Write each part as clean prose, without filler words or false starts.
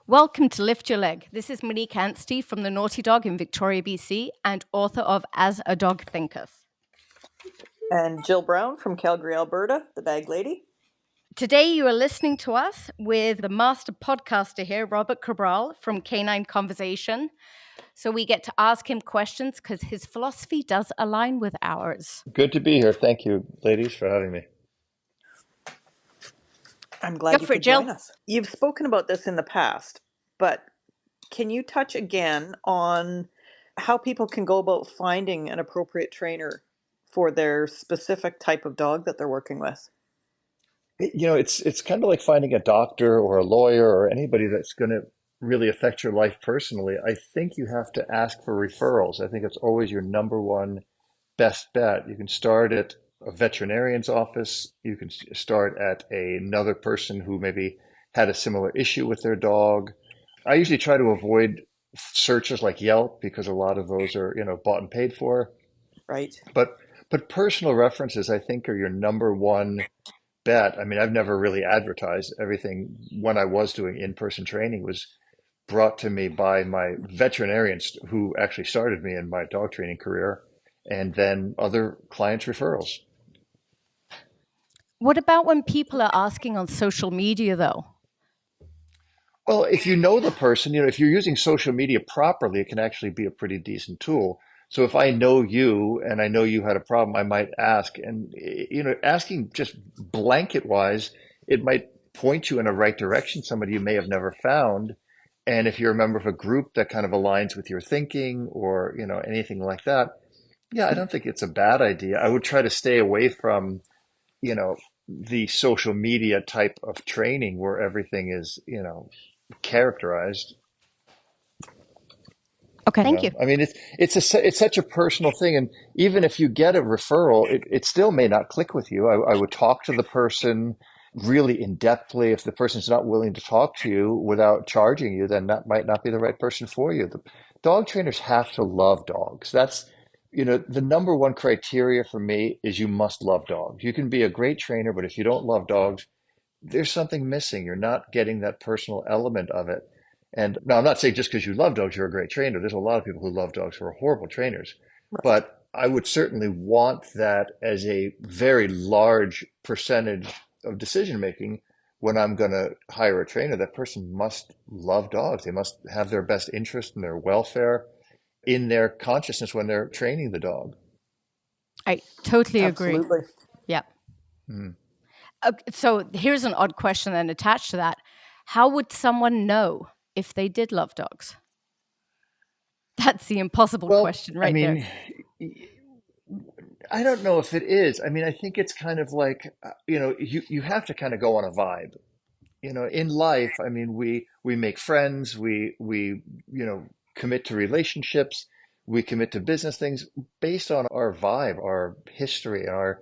Welcome to Lift Your Leg. This is Monique Anstee from the Naughty Dog in Victoria, BC, and author of As a Dog Thinketh. And Jill Brown from Calgary, Alberta, the Bag Lady. Today you are listening to us with the master podcaster here, Robert Cabral from Canine Conversation. So we get to ask him questions because his philosophy does align with ours. Good to be here. Thank you, ladies, for having me. I'm glad Go you for it, could Jill. join us. You've spoken about this in the past, but can you touch again on how people can go about finding an appropriate trainer for their specific type of dog that they're working with? It's kind of like finding a doctor or a lawyer or anybody that's going to really affect your life personally. I think you have to ask for referrals. I think it's always your number one best bet. You can start at a veterinarian's office. You can start at another person who maybe had a similar issue with their dog. I usually try to avoid searches like Yelp because a lot of those are, bought and paid for. Right. But personal references, I think, are your number one bet. I mean, I've never really advertised. Everything when I was doing in-person training was brought to me by my veterinarians who actually started me in my dog training career, and then other clients' referrals. What about when people are asking on social media, though? Well, if you know the person, if you're using social media properly, it can actually be a pretty decent tool. So if I know you and I know you had a problem, I might ask. And, asking just blanket wise, it might point you in a right direction, somebody you may have never found. And if you're a member of a group that kind of aligns with your thinking or, anything like that, yeah, I don't think it's a bad idea. I would try to stay away from, you know, the social media type of training where everything is, characterized. Okay, thank you. I mean, it's such a personal thing, and even if you get a referral, it still may not click with you. I would talk to the person really in depthly. If the person's not willing to talk to you without charging you, then that might not be the right person for you. The dog trainers have to love dogs. That's, the number one criteria for me is you must love dogs. You can be a great trainer, but if you don't love dogs, there's something missing. You're not getting that personal element of it. And now I'm not saying just because you love dogs, you're a great trainer. There's a lot of people who love dogs who are horrible trainers. Right. But I would certainly want that as a very large percentage of decision making when I'm going to hire a trainer. That person must love dogs. They must have their best interest and their welfare in their consciousness when they're training the dog. I totally agree. Absolutely. Yeah. Mm. So here's an odd question then attached to that. How would someone know if they did love dogs? That's the impossible question right there. I don't know if it is. I mean, I think it's kind of like, you have to kind of go on a vibe. In life, I mean, we make friends, we commit to relationships, we commit to business things based on our vibe, our history, and our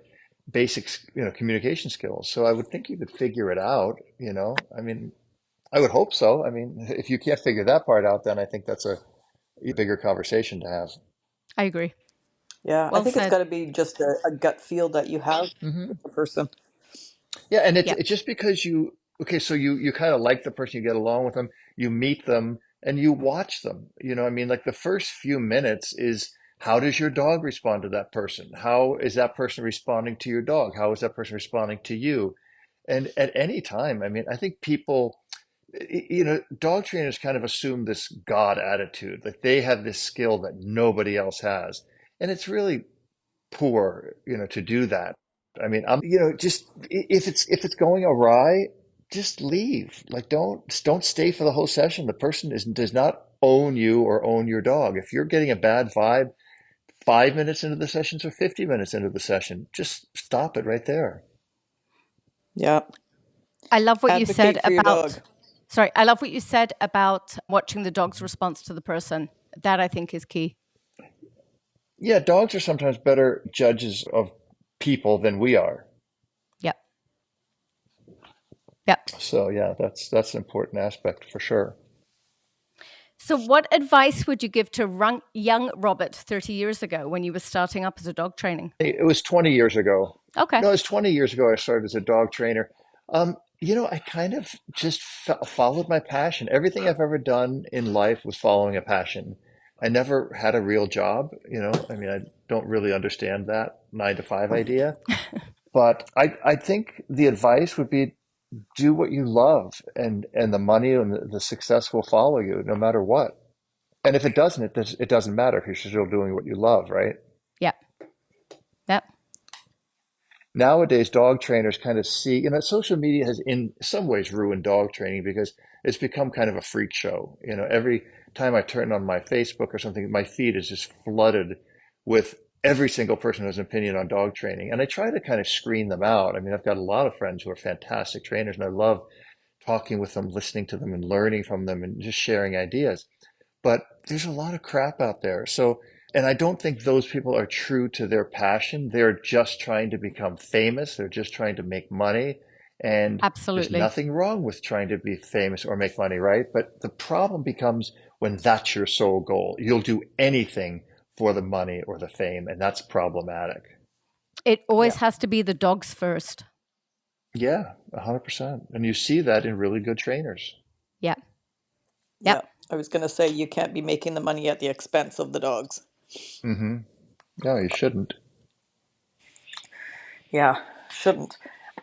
basic, communication skills. So I would think you could figure it out, I mean, I would hope so. I mean, if you can't figure that part out, then I think that's a bigger conversation to have. I agree. Yeah, Well I think said. it's got to be just a gut feel that you have Hmm. with the person. Yeah, and Yeah. it's just because okay, so you kind of like the person, you get along with them, you meet them, and you watch them. I mean, like the first few minutes is how does your dog respond to that person? How is that person responding to your dog? How is that person responding to you? And at any time, I mean, I think people, dog trainers kind of assume this God attitude, like they have this skill that nobody else has. And it's really poor, to do that. I mean, just if it's going awry, just leave. Like don't stay for the whole session. The person does not own you or own your dog. If you're getting a bad vibe 5 minutes into the sessions or 50 minutes into the session, just stop it right there. Yeah. I love what you said Advocate for your about, dog. sorry, I love what you said about watching the dog's response to the person. That I think is key. Yeah, dogs are sometimes better judges of people than we are. Yep. Yep. So yeah, that's an important aspect for sure. So what advice would you give to young Robert 30 years ago when you were starting up as a dog training? It was 20 years ago. Okay. No, it was 20 years ago I started as a dog trainer. I kind of just followed my passion. Everything I've ever done in life was following a passion. I never had a real job, I mean, I don't really understand that 9 to 5 idea, but I think the advice would be do what you love and the money and the success will follow you no matter what. And if it doesn't, it doesn't matter if you're still doing what you love, right? Yeah. Yep. Nowadays, dog trainers kind of see, social media has in some ways ruined dog training because it's become kind of a freak show. Every time I turn on my Facebook or something, my feed is just flooded with every single person who has an opinion on dog training. And I try to kind of screen them out. I mean, I've got a lot of friends who are fantastic trainers, and I love talking with them, listening to them, and learning from them, and just sharing ideas. But there's a lot of crap out there. So, and I don't think those people are true to their passion. They're just trying to become famous. They're just trying to make money. And there's Absolutely. nothing wrong with trying to be famous or make money, right? But the problem becomes when that's your sole goal. You'll do anything for the money or the fame, and that's problematic. It always Yeah. has to be the dogs first. Yeah, 100%. And you see that in really good trainers. Yeah. Yeah. Yep. I was going to say you can't be making the money at the expense of the dogs. Hmm. No, you shouldn't. Yeah, shouldn't.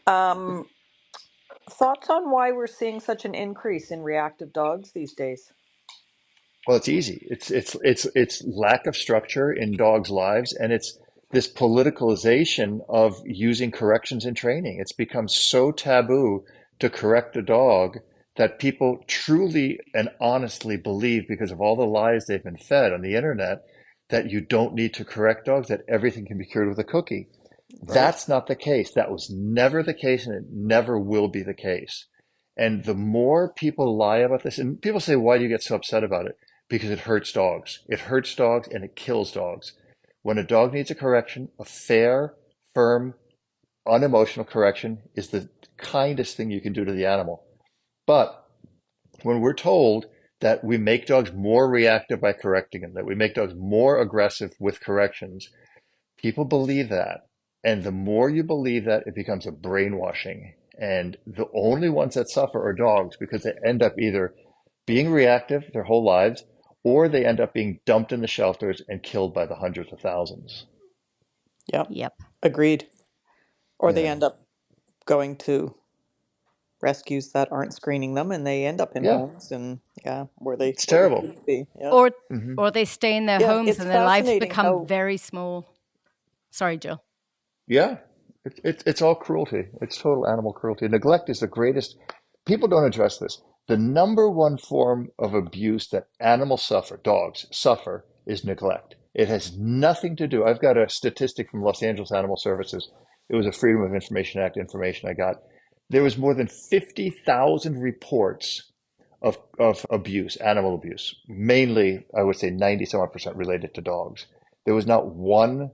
Um, Thoughts on why we're seeing such an increase in reactive dogs these days? Well, it's easy. It's lack of structure in dogs' lives, and it's this politicalization of using corrections in training. It's become so taboo to correct a dog that people truly and honestly believe, because of all the lies they've been fed on the internet, that you don't need to correct dogs, that everything can be cured with a cookie. Right. That's not the case. That was never the case, and it never will be the case. And the more people lie about this, and people say, why do you get so upset about it? Because it hurts dogs. It hurts dogs and it kills dogs. When a dog needs a correction, a fair, firm, unemotional correction is the kindest thing you can do to the animal. But when we're told that we make dogs more reactive by correcting them, that we make dogs more aggressive with corrections, people believe that. And the more you believe that, it becomes a brainwashing. And the only ones that suffer are dogs because they end up either being reactive their whole lives or they end up being dumped in the shelters and killed by the hundreds of thousands. Yeah, Yep. agreed. Or they Yeah. end up going to rescues that aren't screening them and they end up in Yeah. homes and yeah, It's where they terrible. shouldn't be. Yeah. Or Hmm. or they stay in their Yeah, homes it's and their lives fascinating become how very small. Sorry, Jill. Yeah. It's all cruelty. It's total animal cruelty. Neglect is the greatest. People don't address this. The number one form of abuse that animals suffer, dogs suffer, is neglect. It has nothing to do. I've got a statistic from Los Angeles Animal Services. It was a Freedom of Information Act information I got. There was more than 50,000 reports of abuse, animal abuse, mainly, I would say 90 some odd percent related to dogs. There was not one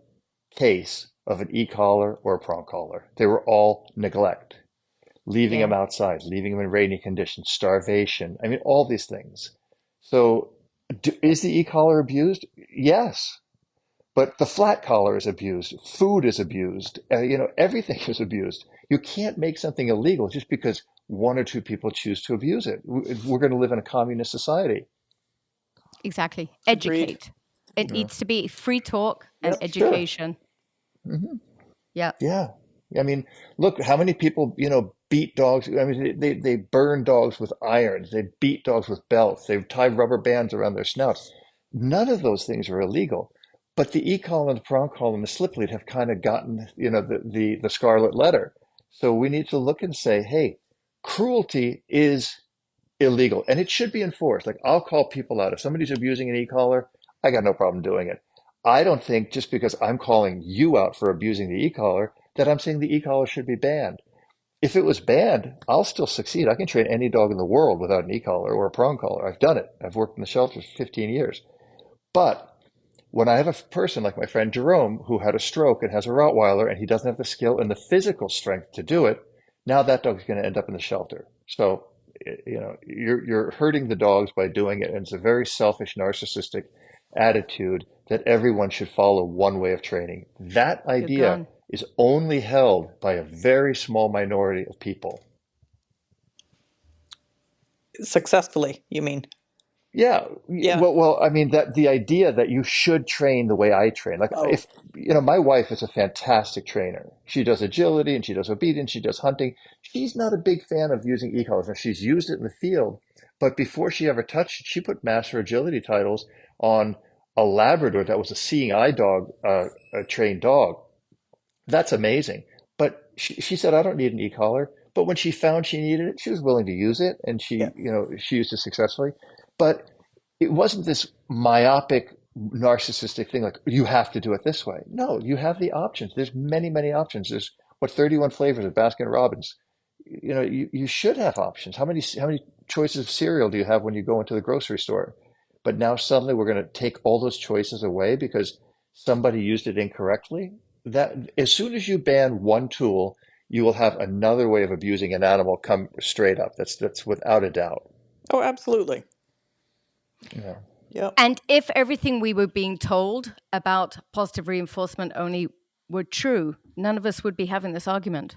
case of an e-collar or a prong collar. They were all neglect, leaving them Yeah. outside, leaving them in rainy conditions, starvation. I mean, all these things. So, is the e-collar abused? Yes. But the flat collar is abused. Food is abused. Everything is abused. You can't make something illegal just because one or two people choose to abuse it. We're going to live in a communist society. Exactly. agreed. Educate. It Yeah. needs to be free talk and Yep. Sure. education. Hmm. Yeah. Yeah. I mean, look, how many people, beat dogs? I mean, they burn dogs with irons. They beat dogs with belts. They tie rubber bands around their snouts. None of those things are illegal. But the e-collar, the prong collar, and the slip lead have kind of gotten, the scarlet letter. So we need to look and say, hey, cruelty is illegal and it should be enforced. Like I'll call people out. If somebody's abusing an e-collar, I got no problem doing it. I don't think just because I'm calling you out for abusing the e-collar that I'm saying the e-collar should be banned. If it was banned, I'll still succeed. I can train any dog in the world without an e-collar or a prong collar. I've done it. I've worked in the shelters for 15 years. But when I have a person like my friend Jerome who had a stroke and has a Rottweiler and he doesn't have the skill and the physical strength to do it, now that dog's going to end up in the shelter. So, you're hurting the dogs by doing it, and it's a very selfish, narcissistic attitude that everyone should follow one way of training. That Good idea gone. is only held by a very small minority of people. successfully, you mean? Yeah, Yeah. I mean that the idea that you should train the way I train. Like Oh, if my wife is a fantastic trainer. She does agility and she does obedience, she does hunting. She's not a big fan of using e-collars. Now she's used it in the field, but before she ever touched it, she put master agility titles on a Labrador that was a seeing eye dog, a trained dog. That's amazing. But she said, I don't need an e-collar. But when she found she needed it, she was willing to use it, and yeah. she used it successfully. But it wasn't this myopic, narcissistic thing like you have to do it this way. No, you have the options. There's many, many options. There's 31 flavors of Baskin Robbins. You should have options. How many choices of cereal do you have when you go into the grocery store? But now suddenly we're going to take all those choices away because somebody used it incorrectly. That as soon as you ban one tool, you will have another way of abusing an animal come straight up. That's without a doubt. Oh, absolutely. Yeah. Yep. And if everything we were being told about positive reinforcement only were true, none of us would be having this argument.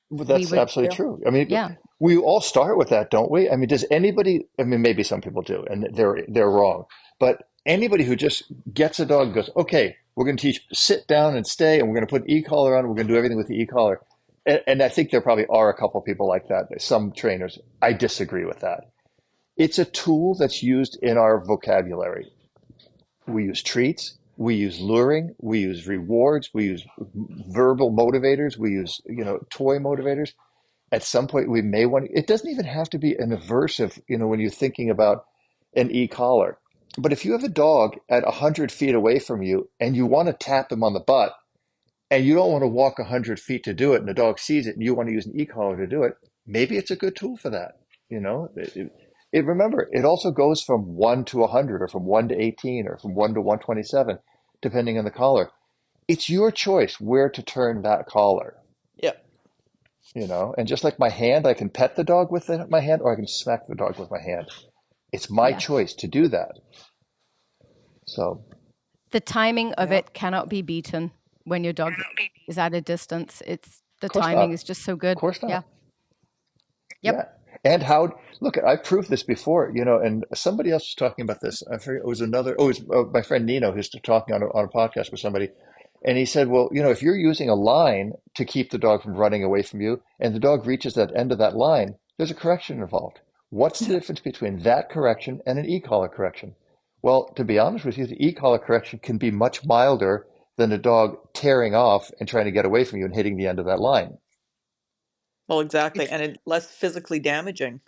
Well, We that's would, absolutely Yeah. true. I mean, yeah, we all start with that, don't we? I mean, does anybody, I mean, maybe some people do, and they're wrong. But anybody who just gets a dog and goes, okay, we're going to teach sit down and stay, and we're going to put an e-collar on, we're going to do everything with the e-collar. And I think there probably are a couple people like that, some trainers. I disagree with that. It's a tool that's used in our vocabulary. We use treats, we use luring, we use rewards, we use verbal motivators, we use, toy motivators. At some point we may want it doesn't even have to be an aversive, when you're thinking about an e-collar. But if you have a dog at 100 feet away from you and you want to tap him on the butt and you don't want to walk 100 feet to do it and the dog sees it and you want to use an e-collar to do it, maybe it's a good tool for that. Remember, it also goes from 1 to 100 or from 1 to 18 or from 1 to 127, depending on the collar. It's your choice where to turn that collar. Yep. And just like my hand, I can pet the dog with my hand or I can smack the dog with my hand. It's my yeah. choice to do that. So, The timing of Yeah. it cannot be beaten when your dog is at a distance. The of course timing not. is just so Of good. course Yeah. not. Yep. Yeah. And look, I've proved this before, and somebody else was talking about this. I forget, it was my friend Nino who's talking on a podcast with somebody. And he said, well, if you're using a line to keep the dog from running away from you and the dog reaches that end of that line, there's a correction involved. What's the difference between that correction and an e-collar correction? Well, to be honest with you, the e-collar correction can be much milder than a dog tearing off and trying to get away from you and hitting the end of that line, Well, exactly. It's, And it's less physically damaging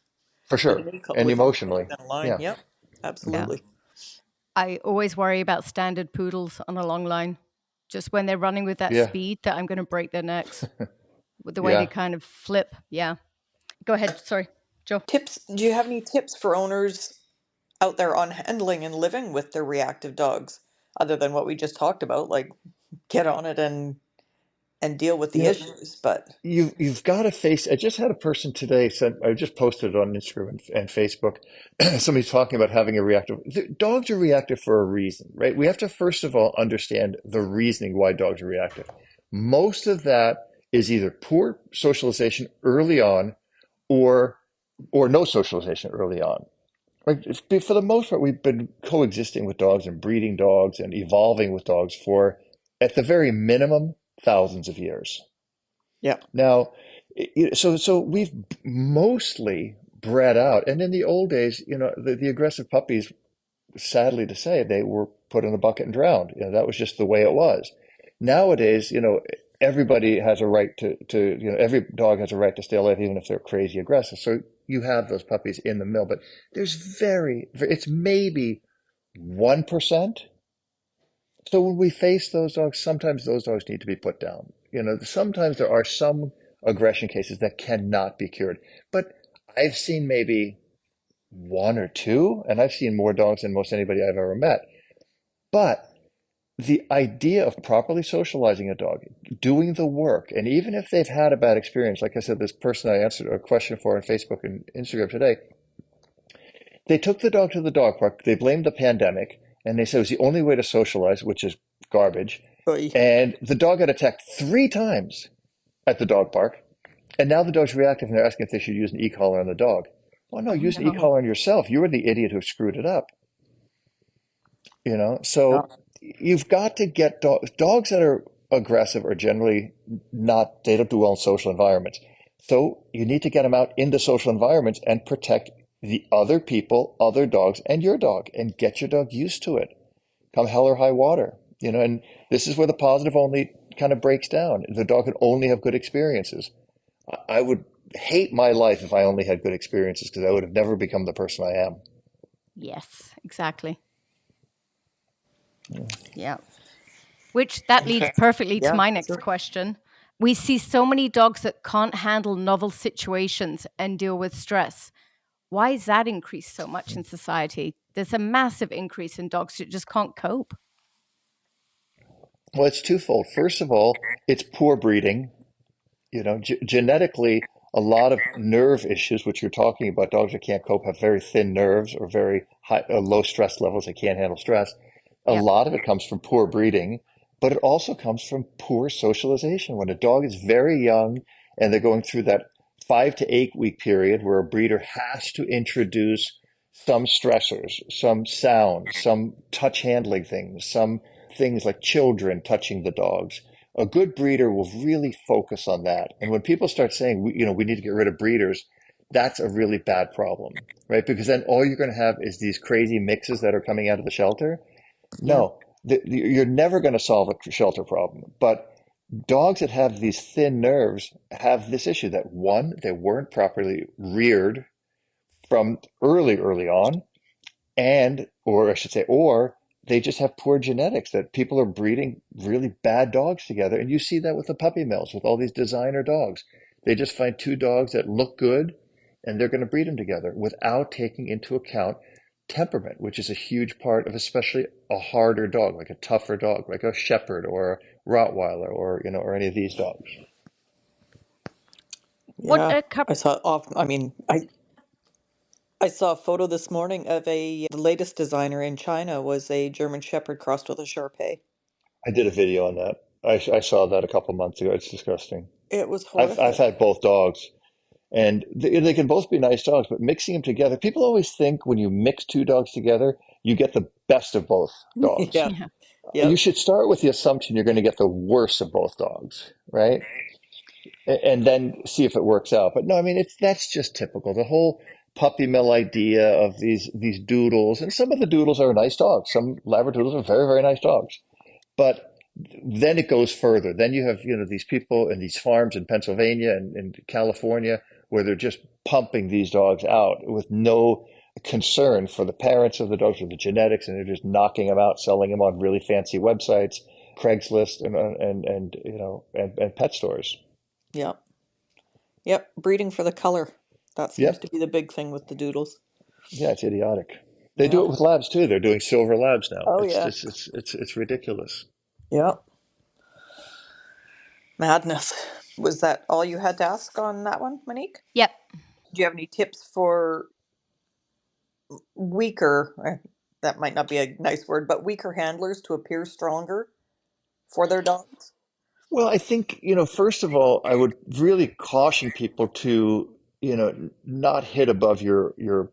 for with sure, and with an e-collar emotionally. than a line. Yeah, Yep. yeah. Absolutely. I always worry about standard poodles on a long line. Just when they're running with that yeah, speed that I'm going to break their necks with the way they yeah. kind of flip. Yeah. Go ahead. Sorry, Joe. Tips. Do you have any tips for owners out there on handling and living with their reactive dogs other than what we just talked about, like get on it and deal with You the know, issues? But you've got to face. I just had a person today sent. I just posted it on Instagram and Facebook. Somebody's talking about having a reactive. Dogs are reactive for a reason, right? We have to first of all understand the reasoning why dogs are reactive. Most of that is either poor socialization early on, or no socialization early on. Like for the most part, we've been coexisting with dogs and breeding dogs and evolving with dogs for, at the very minimum, thousands of years. yeah. Now, so we've mostly bred out, and in the old days, the aggressive puppies, sadly to say, they were put in a bucket and drowned. That was just the way it was. Nowadays, everybody has a right every dog has a right to stay alive, even if they're crazy aggressive. So you have those puppies in the mill, but there's it's maybe 1%. So when we face those dogs, sometimes those dogs need to be put down. Sometimes there are some aggression cases that cannot be cured, but I've seen maybe one or two, and I've seen more dogs than most anybody I've ever met. But the idea of properly socializing a dog, doing the work, and even if they've had a bad experience, like I said, this person I answered a question for on Facebook and Instagram today, they took the dog to the dog park, they blamed the pandemic, and they said it was the only way to socialize, which is garbage. Oy. And the dog got attacked 3 times at the dog park. And now the dog's reactive and they're asking if they should use an e-collar on the dog. Well, no, Oh use an no. e-collar on yourself. You were the idiot who screwed it up, you know? Yeah. So you've got to get dogs that are aggressive are generally not, they don't do well in social environments. So you need to get them out into social environments and protect the other people, other dogs, and your dog, and get your dog used to it. Come hell or high water, you know, and this is where the positive only kind of breaks down. The dog can only have good experiences. I would hate my life if I only had good experiences because I would have never become the person I am. Yes, exactly. Yeah. Yeah. Which that leads Interesting. perfectly to Yeah, my next sure. question. We see so many dogs that can't handle novel situations and deal with stress. Why is that increased so much in society? There's a massive increase in dogs that just can't cope. Well, it's twofold. First of all, it's poor breeding. You know, genetically, a lot of nerve issues, which you're talking about, dogs that can't cope have very thin nerves or very high, low stress levels. They can't handle stress. A Yep. lot of it comes from poor breeding, but it also comes from poor socialization. When a dog is very young and they're going through that 5 to 8 week period where a breeder has to introduce some stressors, some sounds, some touch handling things, some things like children touching the dogs, a good breeder will really focus on that. And when people start saying, you know, we need to get rid of breeders, that's a really bad problem, right? Because then all you're going to have is these crazy mixes that are coming out of the shelter. Yeah. No, you're never going to solve a shelter problem. But dogs that have these thin nerves have this issue that one, they weren't properly reared from early on, and or I should say, or they just have poor genetics that people are breeding really bad dogs together. And you see that with the puppy mills, with all these designer dogs. They just find two dogs that look good and they're going to breed them together without taking into account temperament, which is a huge part of especially a harder dog, like a tougher dog, like a shepherd or a Rottweiler or, you know, or any of these dogs. What Yeah. a cup. I saw off. I mean, I saw a photo this morning of the latest designer in China was a German Shepherd crossed with a Shar Pei. I did a video on that. I saw that a couple months ago. It's disgusting. It was I've horrific. had both dogs. And they can both be nice dogs, but mixing them together, people always think when you mix two dogs together, you get the best of both dogs. Yeah. Yeah. You Yep. should start with the assumption you're going to get the worst of both dogs, right? And then see if it works out. But no, I mean, that's just typical. The whole puppy mill idea of these doodles, and some of the doodles are nice dogs. Some Labradoodles are very, very nice dogs. But then it goes further. Then you have, you know, these people and these farms in Pennsylvania and California where they're just pumping these dogs out with no concern for the parents of the dogs or the genetics, and they're just knocking them out, selling them on really fancy websites, Craigslist, and you know, and pet stores. Yep. Yep. Breeding for the color. That seems to Yep. be the big thing with the doodles. Yeah, it's idiotic. They do Yep. it with labs too. They're doing silver labs now. Oh It's yeah. just it's ridiculous. Yep. Madness. Was that all you had to ask on that one, Monique? Yep. Do you have any tips for weaker, that might not be a nice word, but weaker handlers to appear stronger for their dogs? Well, I think, you know, first of all, I would really caution people to, you know, not hit above your, you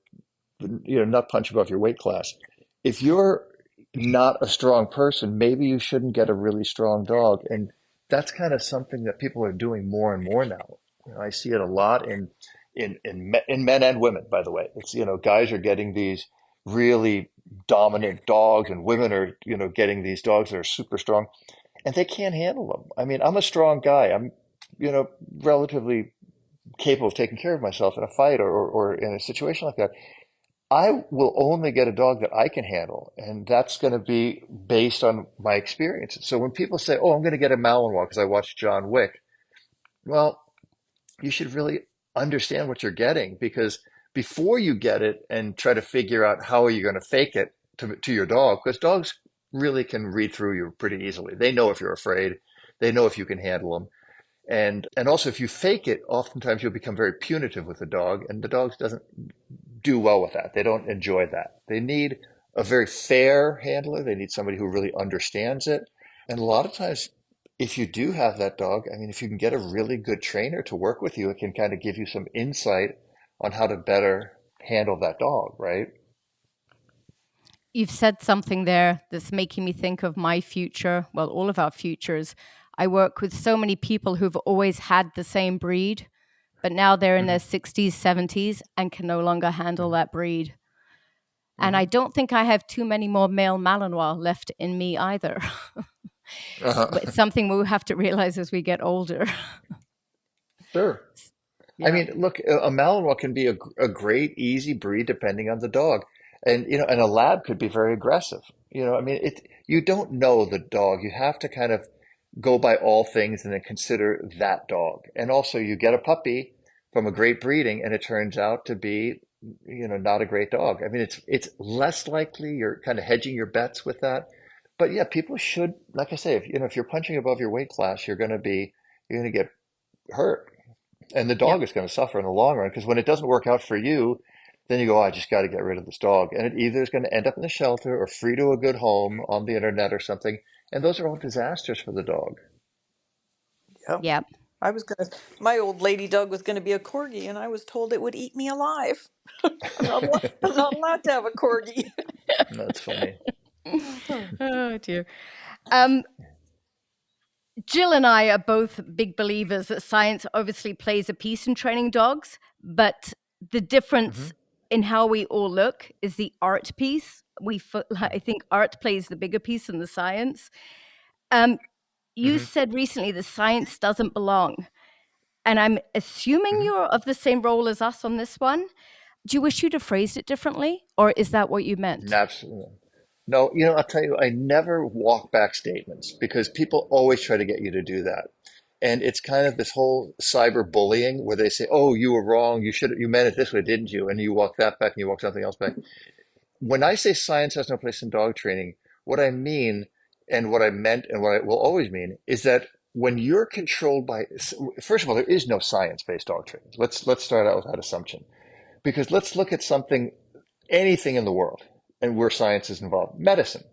know, not punch above your weight class. If you're not a strong person, maybe you shouldn't get a really strong dog. And that's kind of something that people are doing more and more now. You know, I see it a lot in men and women, by the way. It's, you know, guys are getting these really dominant dogs and women are, you know, getting these dogs that are super strong and they can't handle them. I mean, I'm a strong guy. I'm, you know, relatively capable of taking care of myself in a fight or in a situation like that. I will only get a dog that I can handle, and that's going to be based on my experiences. So when people say, "Oh, I'm going to get a Malinois because I watched John Wick," well, you should really understand what you're getting because before you get it and try to figure out how are you going to fake it to your dog, because dogs really can read through you pretty easily. They know if you're afraid, they know if you can handle them. And also if you fake it, oftentimes you'll become very punitive with the dog, and the dog doesn't do well with that. They don't enjoy that. They need a very fair handler. They need somebody who really understands it. And a lot of times, if you do have that dog, I mean, if you can get a really good trainer to work with you, it can kind of give you some insight on how to better handle that dog, right? You've said something there that's making me think of my future. Well, all of our futures. I work with so many people who've always had the same breed, but now they're in their Hmm. 60s, 70s, and can no longer handle Hmm. that breed. And I Hmm. don't think I have too many more male Malinois left in me either. But Uh-huh. it's something we'll have to realize as we get older. Sure. I Yeah. mean, look, a Malinois can be a great, easy breed depending on the dog. And, and a lab could be very aggressive. I mean, you don't know the dog. You have to kind of go by all things and then consider that dog. And also, you get a puppy from a great breeding and it turns out to be, not a great dog. I mean, it's less likely you're kind of hedging your bets with that. But yeah, people should, like I say, if you're punching above your weight class, you're going to get hurt. And the Yep. dog is going to suffer in the long run because when it doesn't work out for you, then you go, oh, I just got to get rid of this dog. And it either is going to end up in the shelter or free to a good home on the internet or something. And those are all disasters for the dog. Yeah. Yep. My old lady dog was gonna be a corgi, and I was told it would eat me alive. I'm not allowed to have a corgi. That's funny. Oh dear. Um, Jill and I are both big believers that science obviously plays a piece in training dogs, but the Hmm. difference in how we all look is the art piece. I think art plays the bigger piece in the science. Um, you Hmm. said recently the science doesn't belong, and I'm assuming Hmm. you're of the same role as us on this one. Do you wish you'd have phrased it differently, or is that what you meant? Absolutely. No, I'll tell you, I never walk back statements because people always try to get you to do that. And it's kind of this whole cyber bullying where they say, "Oh, you were wrong. You meant it this way, didn't you?" And you walk that back and you walk something else back. When I say science has no place in dog training, what I mean and what I meant and what I will always mean is that when you're controlled by, first of all, there is no science-based dog training. Let's start out with that assumption because let's look at anything in the world, and where science is involved. Medicine.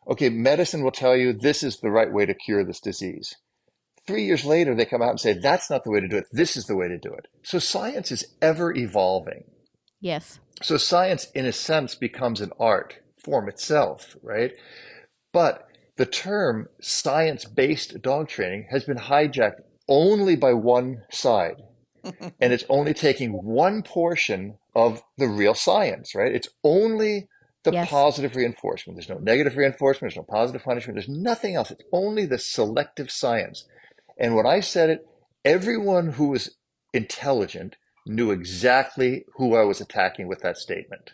Okay, medicine will tell you this is the right way to cure this disease. 3 years later, they come out and say that's not the way to do it. This is the way to do it. So science is ever evolving. Yes. So science, in a sense, becomes an art form itself, right? But the term science-based dog training has been hijacked only by one side, and it's only taking one portion of the real science, right? It's only the Yes. positive reinforcement. There's no negative reinforcement, there's no positive punishment, there's nothing else. It's only the selective science. And when I said it, everyone who was intelligent knew exactly who I was attacking with that statement.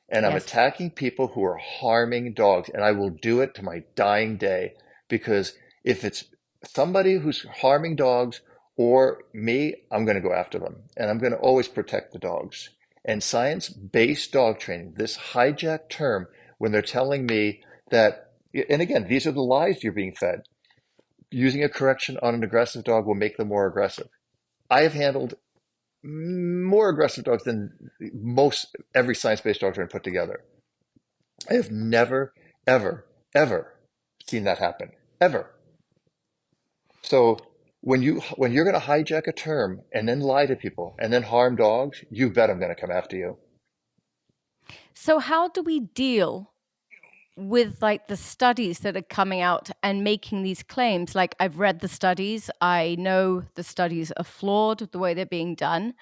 And I'm Yes. attacking people who are harming dogs, and I will do it to my dying day because if it's somebody who's harming dogs or me, I'm going to go after them, and I'm going to always protect the dogs. And science-based dog training, this hijacked term, when they're telling me that, and again, these are the lies you're being fed. Using a correction on an aggressive dog will make them more aggressive. I have handled more aggressive dogs than most every science-based dog trainer put together. I have never, ever, ever seen that happen. Ever. So when you're going to hijack a term and then lie to people and then harm dogs, you bet I'm going to come after you. So how do we deal with like the studies that are coming out and making these claims? Like I've read the studies, I know the studies are flawed the way they're being done,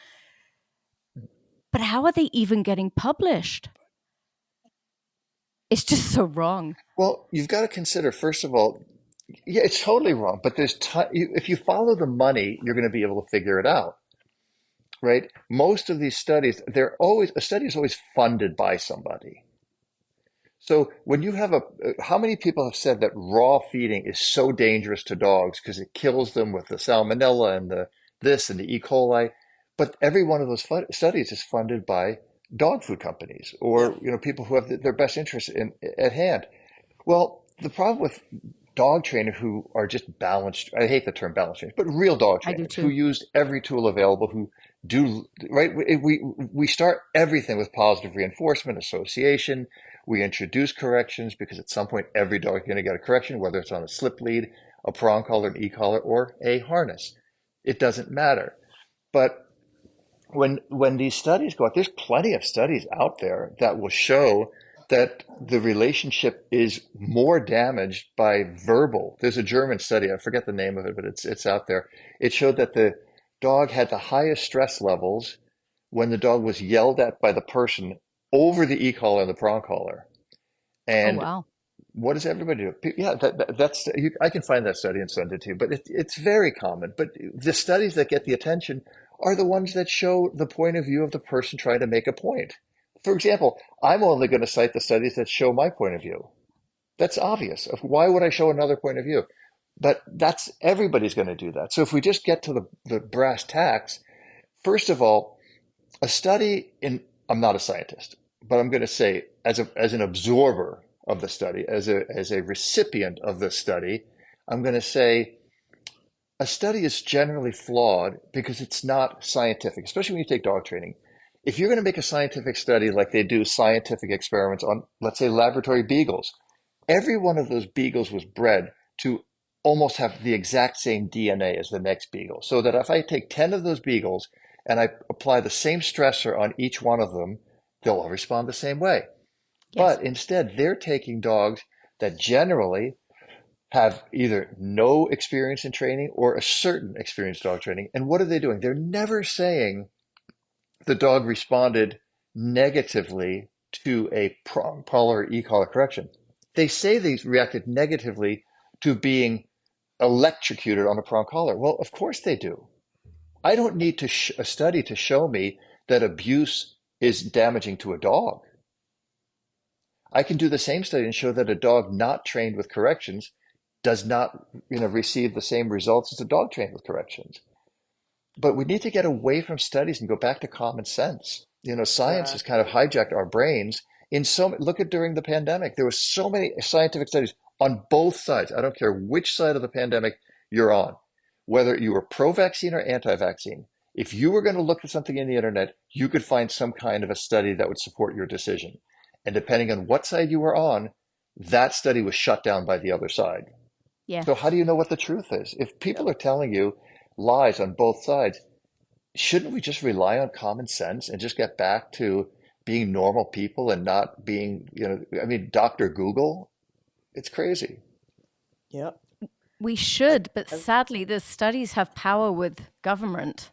but how are they even getting published? It's just so wrong. Well, you've got to consider, first of all, yeah, it's totally wrong, but if you follow the money, you're going to be able to figure it out, right? Most of these studies, a study is always funded by somebody. So when you have how many people have said that raw feeding is so dangerous to dogs because it kills them with the salmonella and the this and the E. coli? But every one of those studies is funded by dog food companies Yeah. or people who have their best interests at hand. Well, the problem with dog trainers who are just balanced, I hate the term balanced trainers, but real dog I do trainers who too. use every tool available, who do, right? We start everything with positive reinforcement, association. We introduce corrections because at some point every dog is going to get a correction, whether it's on a slip lead, a prong collar, an e-collar, or a harness. It doesn't matter. But when these studies go out, there's plenty of studies out there that will show that the relationship is more damaged by verbal. There's a German study, I forget the name of it, but it's out there. It showed that the dog had the highest stress levels when the dog was yelled at by the person over the e-collar and the prong collar. Oh, And wow. what does everybody do? Yeah, that's I can find that study and send it to you, but it's very common. But the studies that get the attention are the ones that show the point of view of the person trying to make a point. For example, I'm only going to cite the studies that show my point of view. That's obvious. Why would I show another point of view? But that's everybody's going to do that. So if we just get to the brass tacks, first of all, a study in, I'm not a scientist, but I'm going to say as an absorber of the study, as a recipient of the study, I'm going to say a study is generally flawed because it's not scientific, especially when you take dog training. If you're going to make a scientific study like they do scientific experiments on, let's say, laboratory beagles, every one of those beagles was bred to almost have the exact same DNA as the next beagle. So that if I take 10 of those beagles and I apply the same stressor on each one of them, they'll all respond the same way. Yes. But instead, they're taking dogs that generally have either no experience in training or a certain experience dog training. And what are they doing? They're never saying the dog responded negatively to a prong collar or e-collar correction. They say they reacted negatively to being electrocuted on a prong collar. Well, of course they do. I don't need a study to show me that abuse is damaging to a dog. I can do the same study and show that a dog not trained with corrections does not, receive the same results as a dog trained with corrections. But we need to get away from studies and go back to common sense. Science has kind of Exactly. hijacked our brains look at during the pandemic. There were so many scientific studies on both sides. I don't care which side of the pandemic you're on, whether you were pro-vaccine or anti-vaccine. If you were going to look at something in the internet, you could find some kind of a study that would support your decision. And depending on what side you were on, that study was shut down by the other side. Yeah. So how do you know what the truth is? If people Yep. are telling you lies on both sides, shouldn't we just rely on common sense and just get back to being normal people and not being, I mean, Dr. Google? It's crazy. Yep. We I, should, but I, sadly, the studies have power with government.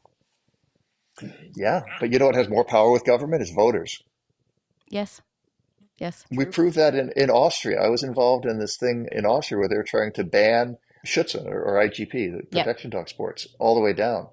Yeah, but you know what has more power with government is voters. Yes. Yes. We true. proved that in Austria. I was involved in this thing in Austria where they were trying to ban Schutzhund or IGP, the Yep. protection dog sports, all the way down.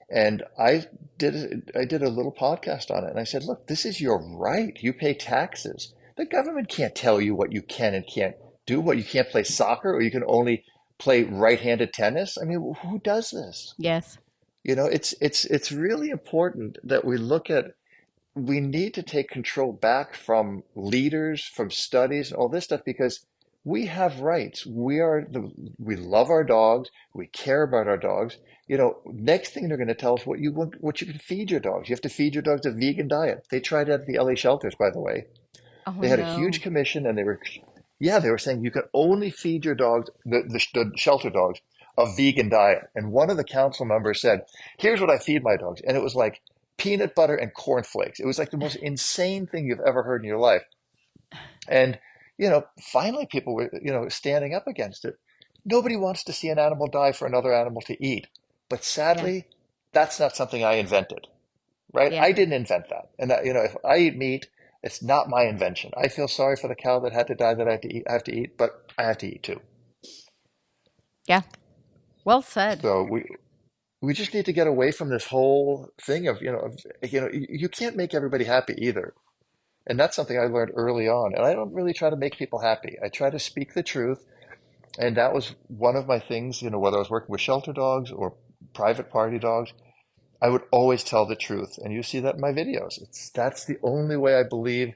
And I did a little podcast on it, and I said, look, this is your right. You pay taxes. The government can't tell you what you can and can't do, what you can't play soccer, or you can only play right-handed tennis. I mean, who does this? Yes. It's really important that we need to take control back from leaders, from studies, and all this stuff because we have rights. We love our dogs. We care about our dogs. Next thing they're going to tell us what you can feed your dogs. You have to feed your dogs a vegan diet. They tried it at the LA shelters, by the way. Oh, They had a huge no. commission, and they were saying you can only feed your dogs, the shelter dogs, a vegan diet. And one of the council members said, "Here's what I feed my dogs," and it was like peanut butter and cornflakes. It was like the most insane thing you've ever heard in your life. And finally, people were standing up against it. Nobody wants to see an animal die for another animal to eat, but Yeah. sadly, that's not something I invented, right? Yeah. I didn't invent that. And if I eat meat, it's not my invention. I feel sorry for the cow that had to die that I have to eat, but I have to eat too. Yeah. Well said. So we just need to get away from this whole thing of you can't make everybody happy either. And that's something I learned early on. And I don't really try to make people happy. I try to speak the truth. And that was one of my things, whether I was working with shelter dogs or private party dogs, I would always tell the truth. And you see that in my videos. That's the only way I believe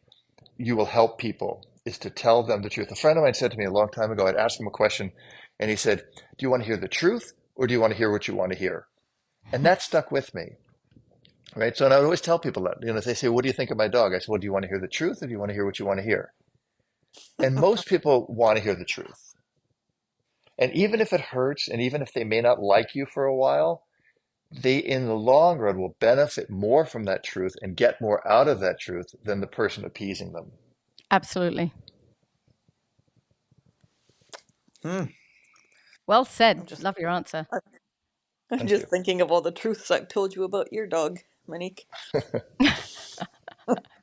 you will help people is to tell them the truth. A friend of mine said to me a long time ago, I'd asked him a question and he said, "Do you want to hear the truth or do you want to hear what you want to hear?" And that stuck with me, right? So and I would always tell people that, if they say, "What do you think of my dog?" I said, "Well, do you want to hear the truth or do you want to hear what you want to hear?" And most people want to hear the truth. And even if it hurts and even if they may not like you for a while, they in the long run will benefit more from that truth and get more out of that truth than the person appeasing them. Absolutely. Hmm. Well said. I'm just Love your answer. I'm Thank just you. thinking of all the truths I've told you about your dog, Monique.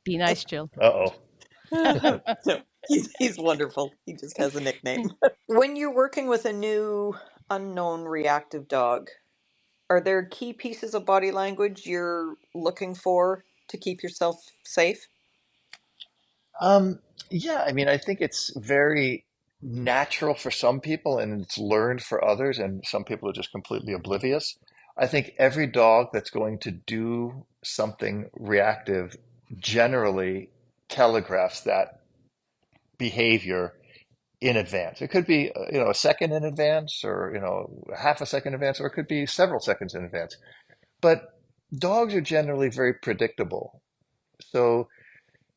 Be nice, Jill. Uh-oh. No, he's wonderful. He just has a nickname. When you're working with a new unknown reactive dog, are there key pieces of body language you're looking for to keep yourself safe? Um, yeah, I mean, I think it's very natural for some people and it's learned for others, and some people are just completely oblivious. I think every dog that's going to do something reactive generally telegraphs that behavior in advance. It could be, a second in advance, or, half a second in advance, or it could be several seconds in advance. But dogs are generally very predictable. So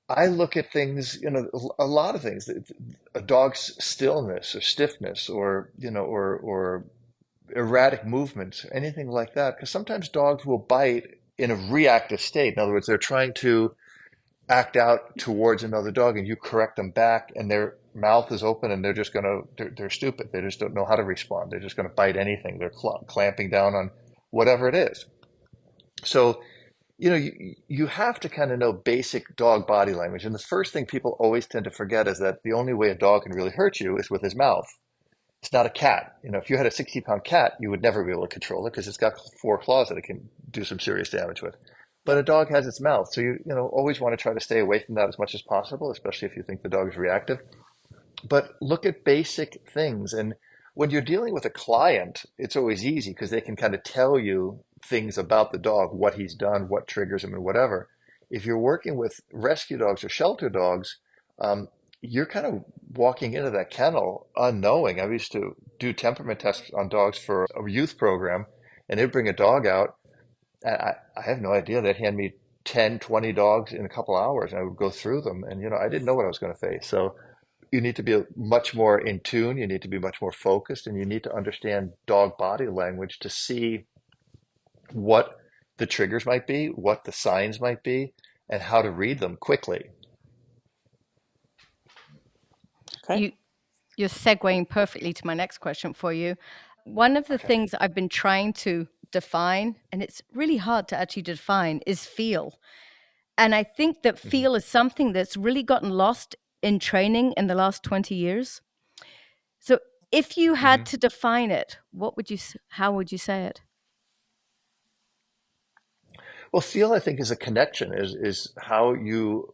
I look at things, a lot of things, a dog's stillness or stiffness or, or erratic movements, anything like that. Because sometimes dogs will bite in a reactive state. In other words, they're trying to act out towards another dog and you correct them back and their mouth is open and they're stupid. They just don't know how to respond. They're just going to bite anything. They're clamping down on whatever it is. So, you have to kind of know basic dog body language. And the first thing people always tend to forget is that the only way a dog can really hurt you is with his mouth. It's not a cat. If you had a 60-pound cat, you would never be able to control it because it's got 4 claws that it can do some serious damage with. But a Yep. dog has its mouth. So always want to try to stay away from that as much as possible, especially if you think the dog is reactive. But look at basic things. And when you're dealing with a client, it's always easy because they can kind of tell you things about the dog, what he's done, what triggers him, and whatever. If you're working with rescue dogs or shelter dogs, um, you're kind of walking into that kennel unknowing. I used to do temperament tests on dogs for a youth program, and they'd bring a dog out. And I have no idea. They'd hand me 10, 20 dogs in a couple hours, and I would go through them. And, I didn't know what I was going to face. So you need to be much more in tune, you need to be much more focused, and you need to understand dog body language to see what the triggers might be, what the signs might be, and how to read them quickly. Okay. You you're segueing perfectly to my next question for you. One of the Okay. things I've been trying to define, and it's really hard to actually define, is feel. And I think that hmm feel is something that's really gotten lost in training in the last 20 years. So if you hmm had to define it, how would you say it? Well, feel, I think, is a connection, is how you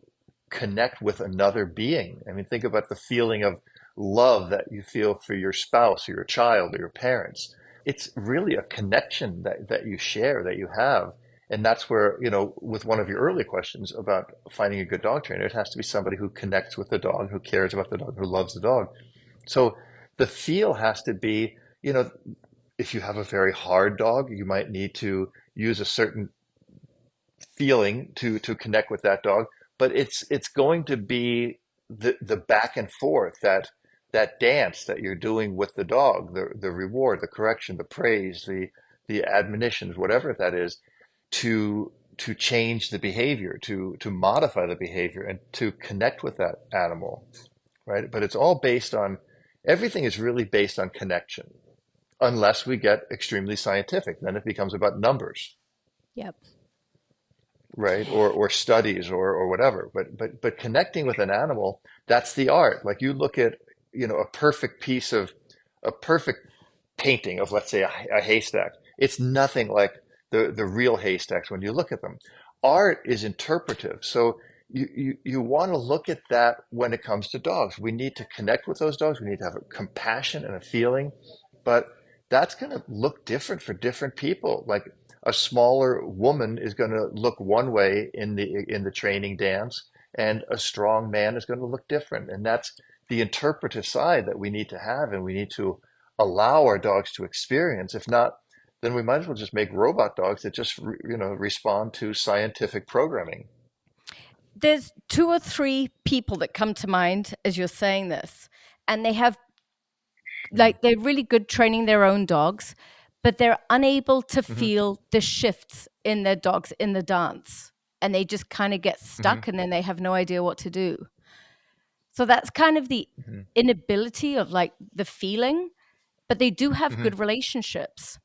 connect with another being. I mean, think about the feeling of love that you feel for your spouse or your child or your parents. It's really a connection that you share, that you have. And that's where, with one of your earlier questions about finding a good dog trainer, it has to be somebody who connects with the dog, who cares about the dog, who loves the dog. So the feel has to be, if you have a very hard dog, you might need to use a certain feeling to connect with that dog, but it's going to be the back and forth, that dance that you're doing with the dog, the reward, the correction, the praise, the admonitions, whatever that is, to change the behavior, to modify the behavior, and to connect with that animal, right? But it's all based on everything is really based on connection, unless we get extremely scientific. Then it becomes about numbers, Yep. right? Or studies or whatever. But connecting with an animal, that's the art. Like you look at, a perfect painting of, let's say, a haystack. It's nothing like the real haystacks when you look at them. Art is interpretive. So you want to look at that when it comes to dogs. We need to connect with those dogs. We need to have a compassion and a feeling, but that's going to look different for different people. Like a smaller woman is going to look one way in the training dance, and a strong man is going to look different. And that's the interpretive side that we need to have, and we need to allow our dogs to experience. If not, then we might as well just make robot dogs that just respond to scientific programming. There's two or three people that come to mind as you're saying this, and they have Mhm. they're really good training their own dogs, but they're unable to hmm feel the shifts in their dogs in the dance. And they just kind of get hmm stuck and then they have no idea what to do. So that's kind of the hmm inability of like the feeling, but they do have hmm good relationships,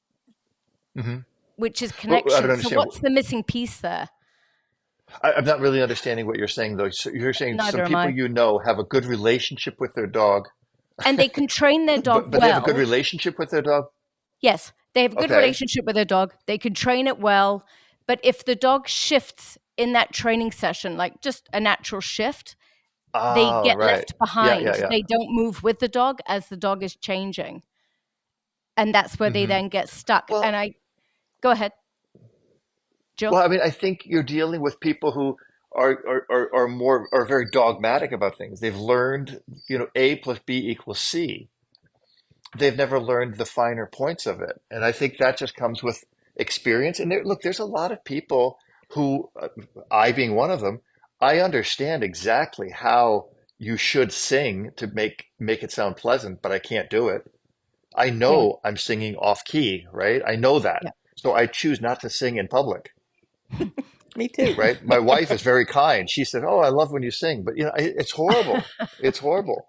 hmm which is But I don't connection. So understand. what's the missing piece there? I'm not really understanding what you're saying, though. So you're saying some Neither am people I. you know have a good relationship with their dog, And they can train their dog but they have a good well. relationship with their dog. Yes, they have a good Okay. relationship with their dog. They can train it well. But if the dog shifts in that training session, like just a natural shift, they Oh, get right. left Yeah, yeah, behind. yeah. They don't move with the dog as the dog is changing. And that's where they hmm then get stuck. And Well, I go ahead, Jill. well, I mean, I think you're dealing with people who are more are very dogmatic about things. They've learned, A plus B equals C. They've never learned the finer points of it. And I think that just comes with experience. And look, there's a lot of people who, I being one of them, I understand exactly how you should sing to make it sound pleasant, but I can't do it. I Yeah, know I'm singing off key, right? I know that. yeah. So I choose not to sing in public, Me too. right? My wife is very kind. She said, "Oh, I love when you sing," but it's horrible. It's horrible.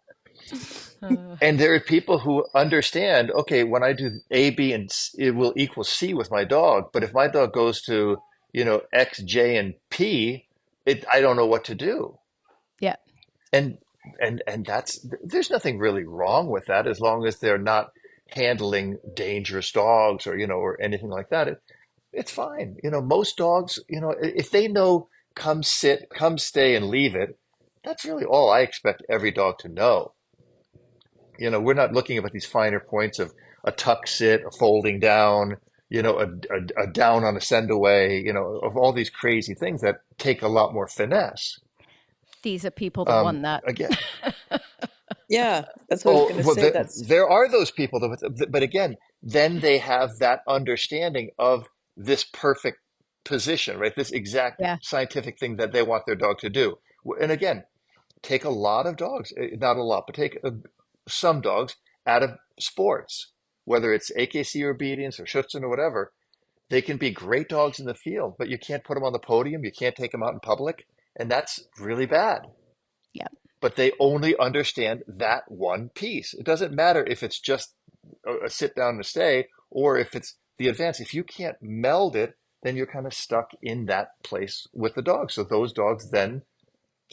Uh, And there are people who understand, okay, when I do A, B, and it will equal C with my dog. But if my dog goes to, X, J, and P, I don't know what to do. yeah, And and there's nothing really wrong with that as long as they're not handling dangerous dogs or, or anything like that. It's fine. Most dogs, if they know come sit, come stay, and leave it, that's really all I expect every dog to know. We're not looking at these finer points of a tuck sit, a folding down, a down on a send away, of all these crazy things that take a lot more finesse. these are people that want that. Again, Yeah, that's what I was oh, going to well, say. That's there are those people, but again, then they have that understanding of this perfect position, right? This exact Yeah, scientific thing that they want their dog to do. And again, take a lot of dogs, not a lot, but take some dogs out of sports, whether it's AKC or obedience or Schutzhund or whatever. They can be great dogs in the field, but you can't put them on the podium. You can't take them out in public. And that's really bad. yeah. But they only understand that one piece. It doesn't matter if it's just a sit down and stay or if it's the advance. If you can't meld it, then you're kind of stuck in that place with the dog. So those dogs then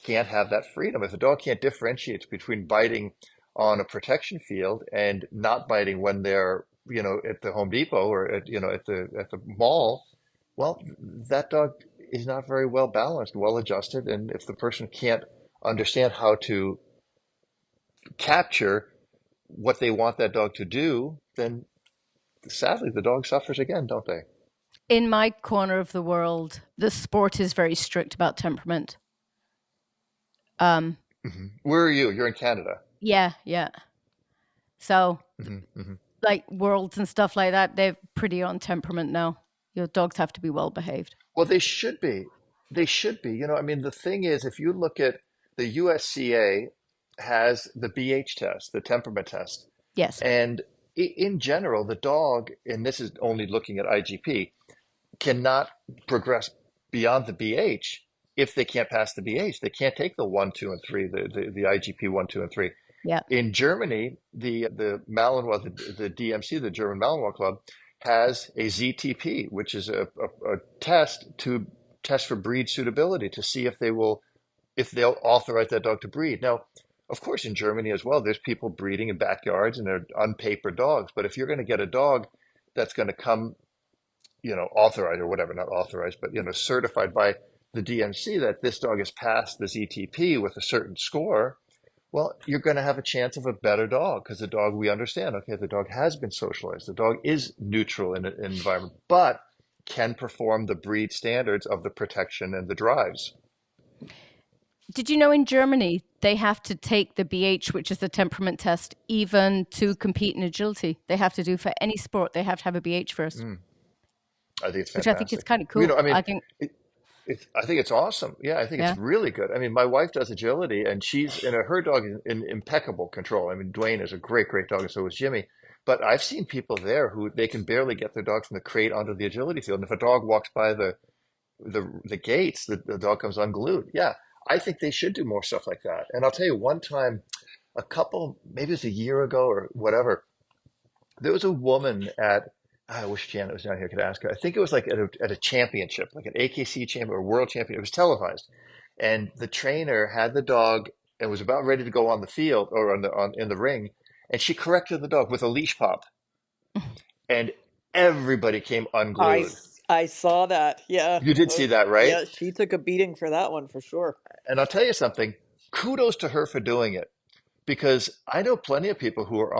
can't have that freedom. If a dog can't differentiate between biting on a protection field and not biting when they're, at the Home Depot or at the mall, well, that dog is not very well balanced, well adjusted. And if the person can't understand how to capture what they want that dog to do, then sadly the dog suffers again, don't they? In my corner of the world, the sport is very strict about temperament. Um, Where are you? You're in Canada. yeah, yeah. So hmm hmm like worlds and stuff like that, they're pretty on temperament now. Your dogs have to be well behaved. Well, they should be. They should be. I mean, the thing is, if you look at the USCA has the BH test, the temperament test, Yes. and in general, the dog, and this is only looking at IGP, cannot progress beyond the BH if they can't pass the BH. They can't take the one, two, and three, the IGP one, two, and three. Yeah. In Germany, the Malinois, the DMC, the German Malinois Club, has a ZTP, which is a test to test for breed suitability to see if they'll authorize that dog to breed. Now, of course, in Germany as well, there's people breeding in backyards and they're unpapered dogs. But if you're going to get a dog that's going to come, authorized or whatever, not authorized, but certified by the DMC that this dog has passed the ZTP with a certain score, well, you're going to have a chance of a better dog because the dog, we understand, okay, the dog has been socialized. The dog is neutral in an environment, but can perform the breed standards of the protection and the drives. Did you know in Germany they have to take the BH, which is the temperament test, even to compete in agility? They have to do for any sport. They have to have a BH first, Mm, I think it's which I think is fantastic. kind of You cool. know, I mean, I think, it, I think it's awesome. Yeah, I think it's yeah, really good. I mean, my wife does agility, and her dog is in impeccable control. I mean, Dwayne is a great, great dog, and so is Jimmy. But I've seen people there who they can barely get their dog from the crate onto the agility field. And if a dog walks by the gates, the dog comes unglued. Yeah, I think they should do more stuff like that. And I'll tell you, one time, a couple, maybe it was a year ago or whatever, there was a woman at, I wish Janet was down here, could ask her. I think it was like at a championship, like an AKC champion or world champion. It was televised. And the trainer had the dog and was about ready to go on the field or in the ring. And she corrected the dog with a leash pop. And everybody came unglued. I saw that. Yeah. You did see that, right? Yeah, she took a beating for that one for sure. And I'll tell you something, kudos to her for doing it. Because I know plenty of people who are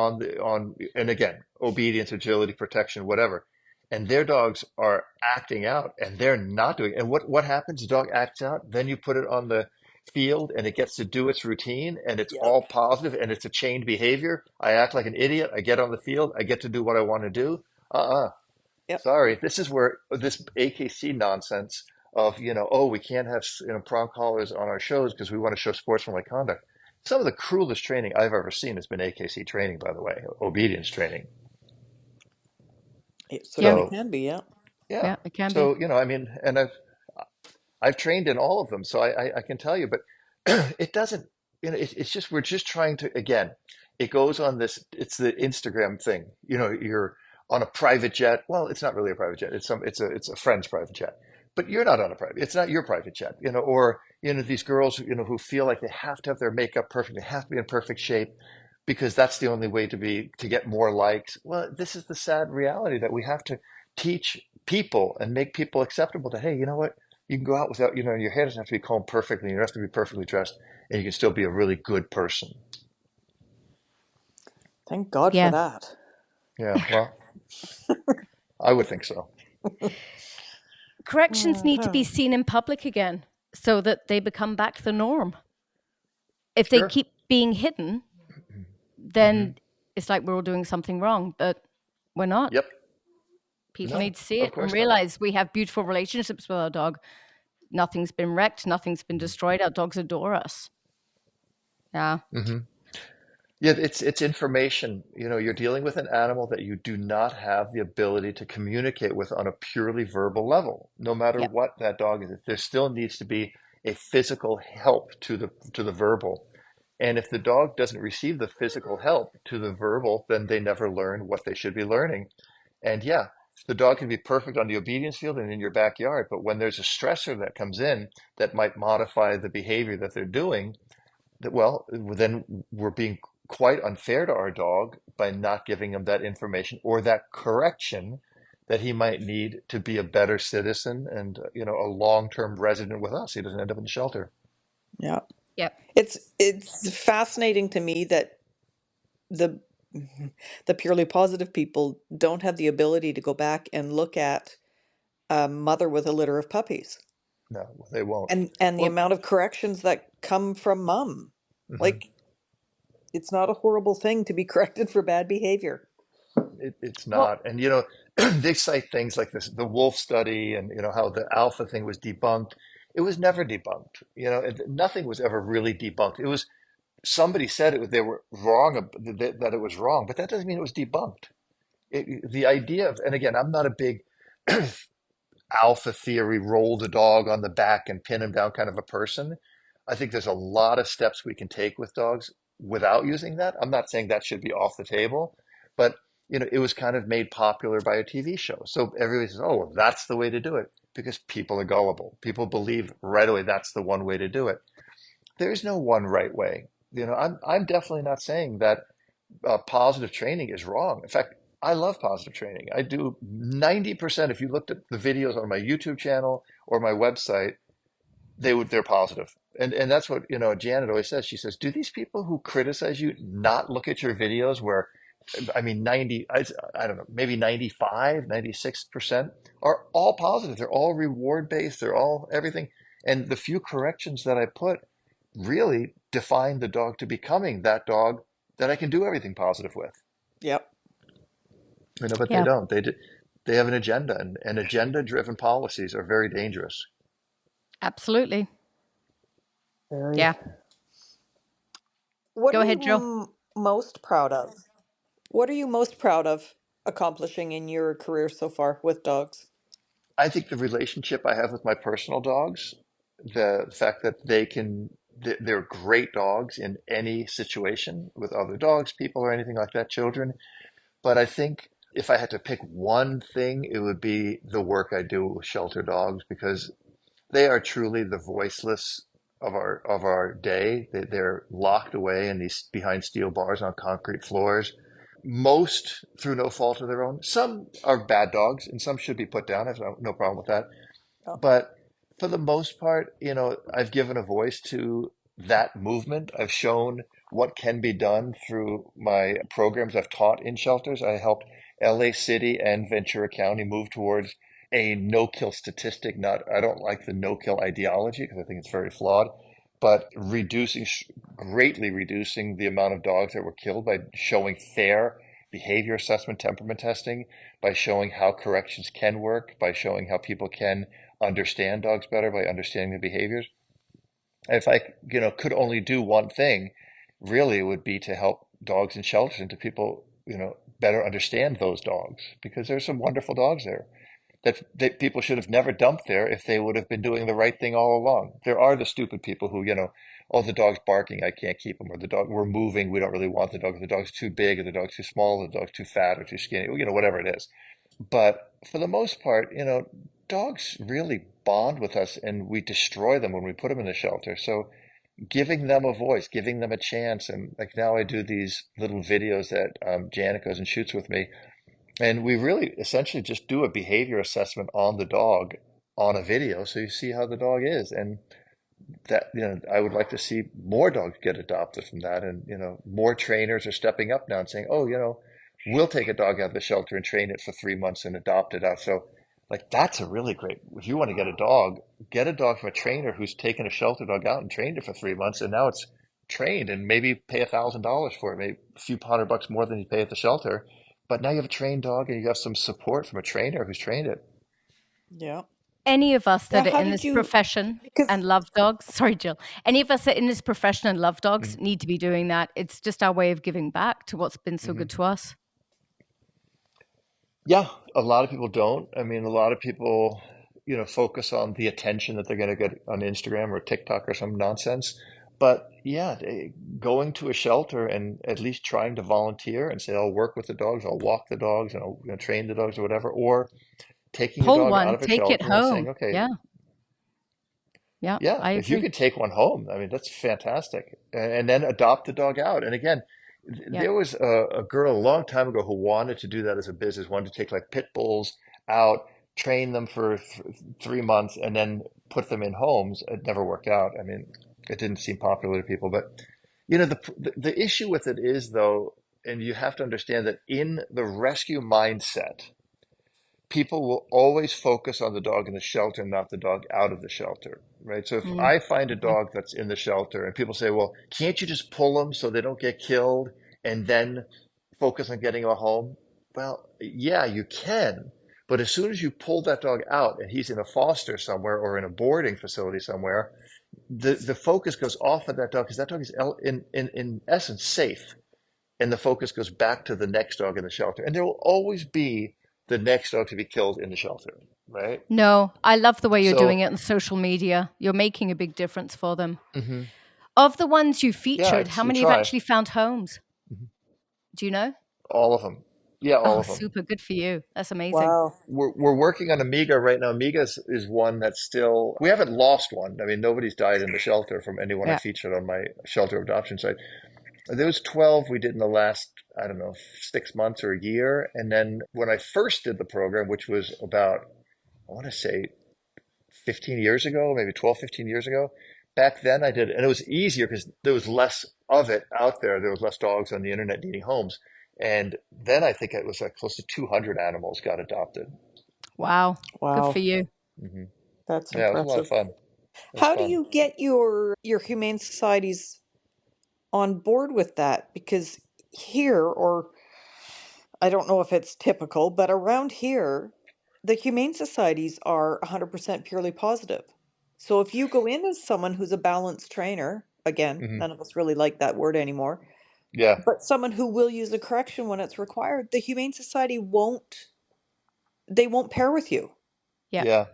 and again, obedience, agility, protection, whatever, and their dogs are acting out and they're not doing it. And what happens? The dog acts out, then you put it on the field and it gets to do its routine and it's Yep. all positive and it's a chained behavior. I act like an idiot. I get on the field. I get to do what I want to do. Uh-uh. Yep. Sorry. This is where this AKC nonsense of, oh, we can't have, prong collars on our shows because we want to show sportsmanlike conduct. Some of the cruelest training I've ever seen has been AKC training, by the way, obedience training. It Yeah. certainly So, can be, yeah. yeah. Yeah, it can be. So, I mean, and I've trained in all of them, so I can tell you, but it doesn't, it's just, we're just trying to, again, it goes on this, it's the Instagram thing. You're on a private jet. Well, it's not really a private jet. It's a friend's private jet, but you're not on a private, it's not your private jet, or, these girls, who feel like they have to have their makeup perfect. They have to be in perfect shape because that's the only way to get more likes. Well, this is the sad reality that we have to teach people and make people acceptable to, hey, you know what? You can go out without, your hair doesn't have to be combed perfectly. You don't have to be perfectly dressed, and you can still be a really good person. Thank God for Yeah. that. Yeah, well, I would think so. Corrections need to be seen in public again so that they become back the norm. If they Sure. keep being hidden, Hmm. then it's like we're all doing something wrong, but we're not. Yep. People No, need to see of it and course not. realize we have beautiful relationships with our dog. Nothing's been wrecked, nothing's been destroyed. Our dogs adore us. Yeah. Hmm. Yeah, it's information. You're dealing with an animal that you do not have the ability to communicate with on a purely verbal level, no matter Yep. what that dog is. There still needs to be a physical help to the verbal. And if the dog doesn't receive the physical help to the verbal, then they never learn what they should be learning. And yeah, the dog can be perfect on the obedience field and in your backyard, but when there's a stressor that comes in that might modify the behavior that they're doing, well, then we're being quite unfair to our dog by not giving him that information or that correction that he might need to be a better citizen and, a long-term resident with us. He doesn't end up in the shelter. Yeah. Yep. It's fascinating to me that the the purely positive people don't have the ability to go back and look at a mother with a litter of puppies No, they won't. and the Well, amount of corrections that come from mom. mhm. Like, it's not a horrible thing to be corrected for bad behavior. It's Well, not. And, they cite things like this, the wolf study and, how the alpha thing was debunked. It was never debunked. Nothing was ever really debunked. It was somebody said they were wrong, that it was wrong, but that doesn't mean it was debunked. The idea of, and again, I'm not a big alpha theory, roll the dog on the back and pin him down kind of a person. I think there's a lot of steps we can take with dogs without using that. I'm not saying that should be off the table, but it was kind of made popular by a TV show. So everybody says, "Oh, well, that's the way to do it," because people are gullible. People believe right away that's the one way to do it. There's no one right way. I'm definitely not saying that positive training is wrong. In fact, I love positive training. I do 90%. If you looked at the videos on my YouTube channel or my website, they're positive. And that's what, Janet always says. She says, "Do these people who criticize you not look at your videos where, I mean, I don't know, maybe 95, 96% are all positive. They're all reward based. They're all everything. And the few corrections that I put really define the dog to becoming that dog that I can do everything positive with." Yep. But they yeah, don't. They have an agenda, and agenda-driven policies are very dangerous. absolutely. Very. Yeah. What Go are ahead, Joe. you most proud of What are you most proud of accomplishing in your career so far with dogs? I think the relationship I have with my personal dogs, the fact that they're great dogs in any situation with other dogs, people, or anything like that, children. But I think if I had to pick one thing, it would be the work I do with shelter dogs because they are truly the voiceless of our day. They're locked away in these behind steel bars on concrete floors, most through no fault of their own. Some are bad dogs, and some should be put down. I have no problem with that. Oh, But for the most part, I've given a voice to that movement. I've shown what can be done through my programs I've taught in shelters. I helped LA City and Ventura County move towards a no-kill statistic. Not, I don't like the no-kill ideology because I think it's very flawed, but greatly reducing the amount of dogs that were killed by showing fair behavior assessment, temperament testing, by showing how corrections can work, by showing how people can understand dogs better by understanding the behaviors. If I, could only do one thing, really it would be to help dogs in shelters and to people, better understand those dogs because there's some wonderful dogs there that people should have never dumped there if they would have been doing the right thing all along. There are the stupid people who, oh, the dog's barking, I can't keep him, or the dog, we're moving, we don't really want the dog, or the dog's too big, or the dog's too small, or the dog's too fat or too skinny, whatever it is. But for the most part, dogs really bond with us and we destroy them when we put them in the shelter. So giving them a voice, giving them a chance. And like now I do these little videos that Janet goes and shoots with me. And we really essentially just do a behavior assessment on the dog on a video. So you see how the dog is. And that, I would like to see more dogs get adopted from that. And, more trainers are stepping up now and saying, oh, we'll take a dog out of the shelter and train it for 3 months and adopt it out. So, like, that's a really great, if you want to get a dog from a trainer who's taken a shelter dog out and trained it for 3 months, and now it's trained and maybe pay $1,000 for it, maybe a few $100 more than you pay at the shelter. But now you have a trained dog and you have some support from a trainer who's trained it. yeah. Any of us Yeah. that are How in did this you, profession because and love dogs, sorry, Jill, any of us that are in this profession and love dogs Hmm. need to be doing that. It's just our way of giving back to what's been so Hmm. good to us. Yeah, a lot of people don't. I mean, a lot of people, focus on the attention that they're going to get on Instagram or TikTok or some nonsense. But yeah, going to a shelter and at least trying to volunteer and say, I'll work with the dogs, I'll walk the dogs, and I'll, train the dogs or whatever, or taking a Pull dog out one, of a take it shelter and saying, home. okay, Yeah. Yeah. yeah, I if you agree. could take one home, I mean, that's fantastic. And then adopt the dog out. And again, Yeah. there was a girl a long time ago who wanted to do that as a business, wanted to take like pit bulls out, train them for th 3 months, and then put them in homes. It never worked out. I mean, it didn't seem popular to people. But, the issue with it is, though, and you have to understand that in the rescue mindset, people will always focus on the dog in the shelter, not the dog out of the shelter, right? So if Mm, I find a mhm. dog that's in the shelter and people say, well, can't you just pull them so they don't get killed and then focus on getting them a home? Well, yeah, you can. But as soon as you pull that dog out and he's in a foster somewhere or in a boarding facility somewhere, the focus goes off of that dog because that dog is in essence safe, and the focus goes back to the next dog in the shelter. And there will always be the next dog to be killed in the shelter, right? No, I love the way you're doing So, it on social media. You're making a big difference for them. mhm. Of the ones you Yeah, featured, how you many have try. actually found homes? Mhm. Do you know? All of them. Yeah, all Oh, of them. super good for you. That's amazing. wow. We're working on Amiga right now. Amiga is one that's still, we haven't lost one. I mean, nobody's died in the shelter from anyone I Yeah. featured on my shelter adoption site. There was 12 we did in the last, I don't know, 6 months or a year. And then when I first did the program, which was about, I want to say 15 years ago, maybe 12, 15 years ago. Back then I did, and it was easier because there was less of it out there. There was less dogs on the internet needing homes. And then I think it was like close to 200 animals got adopted. Wow. Good for Wow. you. Hmm. That's Yeah, it was a lot of impressive. fun. It was How do fun. you get your humane societies on board with that? Because here, or I don't know if it's typical, but around here, the humane societies are 100% purely positive. So if you go in as someone who's a balanced trainer, again, Hmm. none of us really like that word anymore, Yeah. but someone who will use the correction when it's required, the Humane Society won't pair with you. Yeah. Yeah.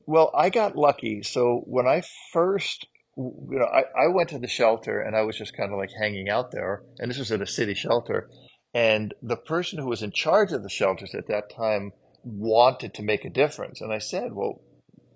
Well, I got lucky. So when I first, I went to the shelter and I was just kind of like hanging out there. And this was at a city shelter. And the person who was in charge of the shelters at that time wanted to make a difference. And I said, well,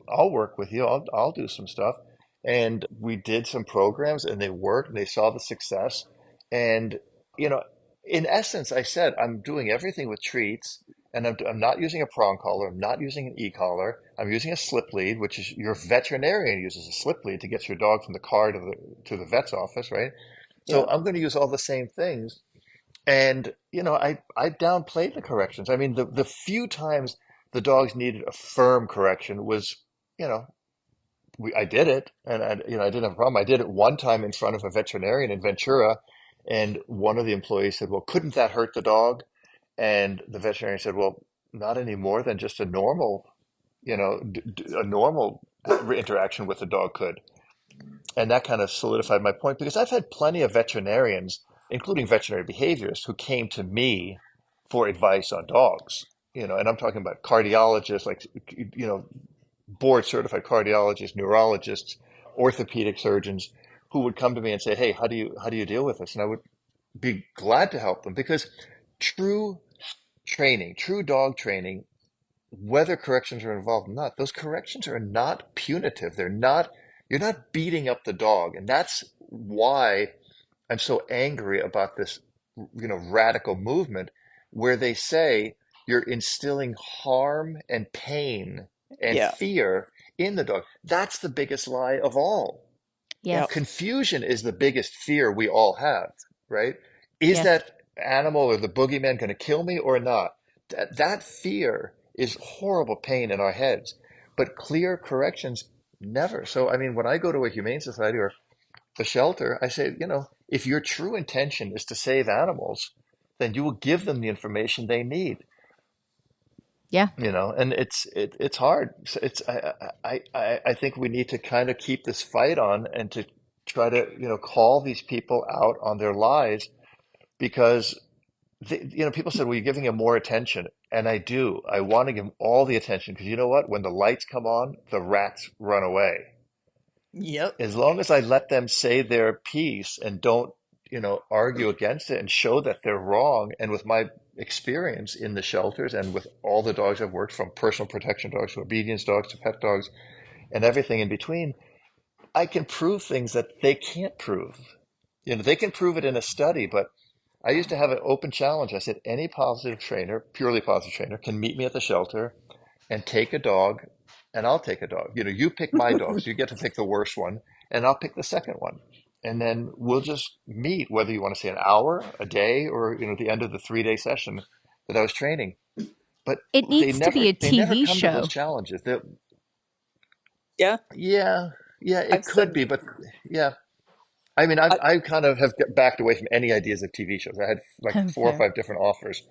I'll work with you. I'll do some stuff. And we did some programs and they worked and they saw the success. And, you know, in essence, I said, I'm doing everything with treats and I'm not using a prong collar. I'm not using an e-collar. I'm using a slip lead, which is your veterinarian uses a slip lead to get your dog from the car to the vet's office, right? So Yeah. I'm going to use all the same things. And, I downplayed the corrections. I mean, the few times the dogs needed a firm correction was, you know, I did it, and I didn't have a problem. I did it one time in front of a veterinarian in Ventura, and one of the employees said, "Well, couldn't that hurt the dog?" And the veterinarian said, "Well, not any more than just a normal, a normal interaction with the dog could." And that kind of solidified my point because I've had plenty of veterinarians, including veterinary behaviorists, who came to me for advice on dogs. And I'm talking about cardiologists, like, board certified cardiologists, neurologists, orthopedic surgeons who would come to me and say, "Hey, how do you deal with this?" And I would be glad to help them because true training, true dog training, whether corrections are involved or not, those corrections are not punitive. You're not beating up the dog. And that's why I'm so angry about this, radical movement where they say you're instilling harm and pain and Yeah. fear in the dog. That's the biggest lie of all. Yeah. Yes. Confusion is the biggest fear we all have, right? Is Yes. that animal or the boogeyman going to kill me or not? That fear is horrible pain in our heads, but clear corrections never. So, I mean, when I go to a humane society or a shelter, I say, if your true intention is to save animals, then you will give them the information they need, Yeah. and it's hard. So I think we need to kind of keep this fight on and to try to, call these people out on their lies because people said, well, you're giving him more attention. And I do. I want to give him all the attention because you know what? When the lights come on, the rats run away. Yep. As long as I let them say their piece and don't, argue against it and show that they're wrong. And with my experience in the shelters and with all the dogs I've worked from personal protection dogs to obedience dogs to pet dogs and everything in between, I can prove things that they can't prove. They can prove it in a study, but I used to have an open challenge. I said, any positive trainer, purely positive trainer, can meet me at the shelter and take a dog, and I'll take a dog. You pick my dog, so you get to pick the worst one, and I'll pick the second one. And then we'll just meet, whether you want to say an hour, a day, or the end of the 3-day session that I was training. But It they needs to never be a they never TV come to those show. challenges. Yeah. Yeah, yeah, I've it could said be, but yeah. I mean, I I, I kind of have backed away from any ideas of TV shows. I had like four or Fair. five different offers.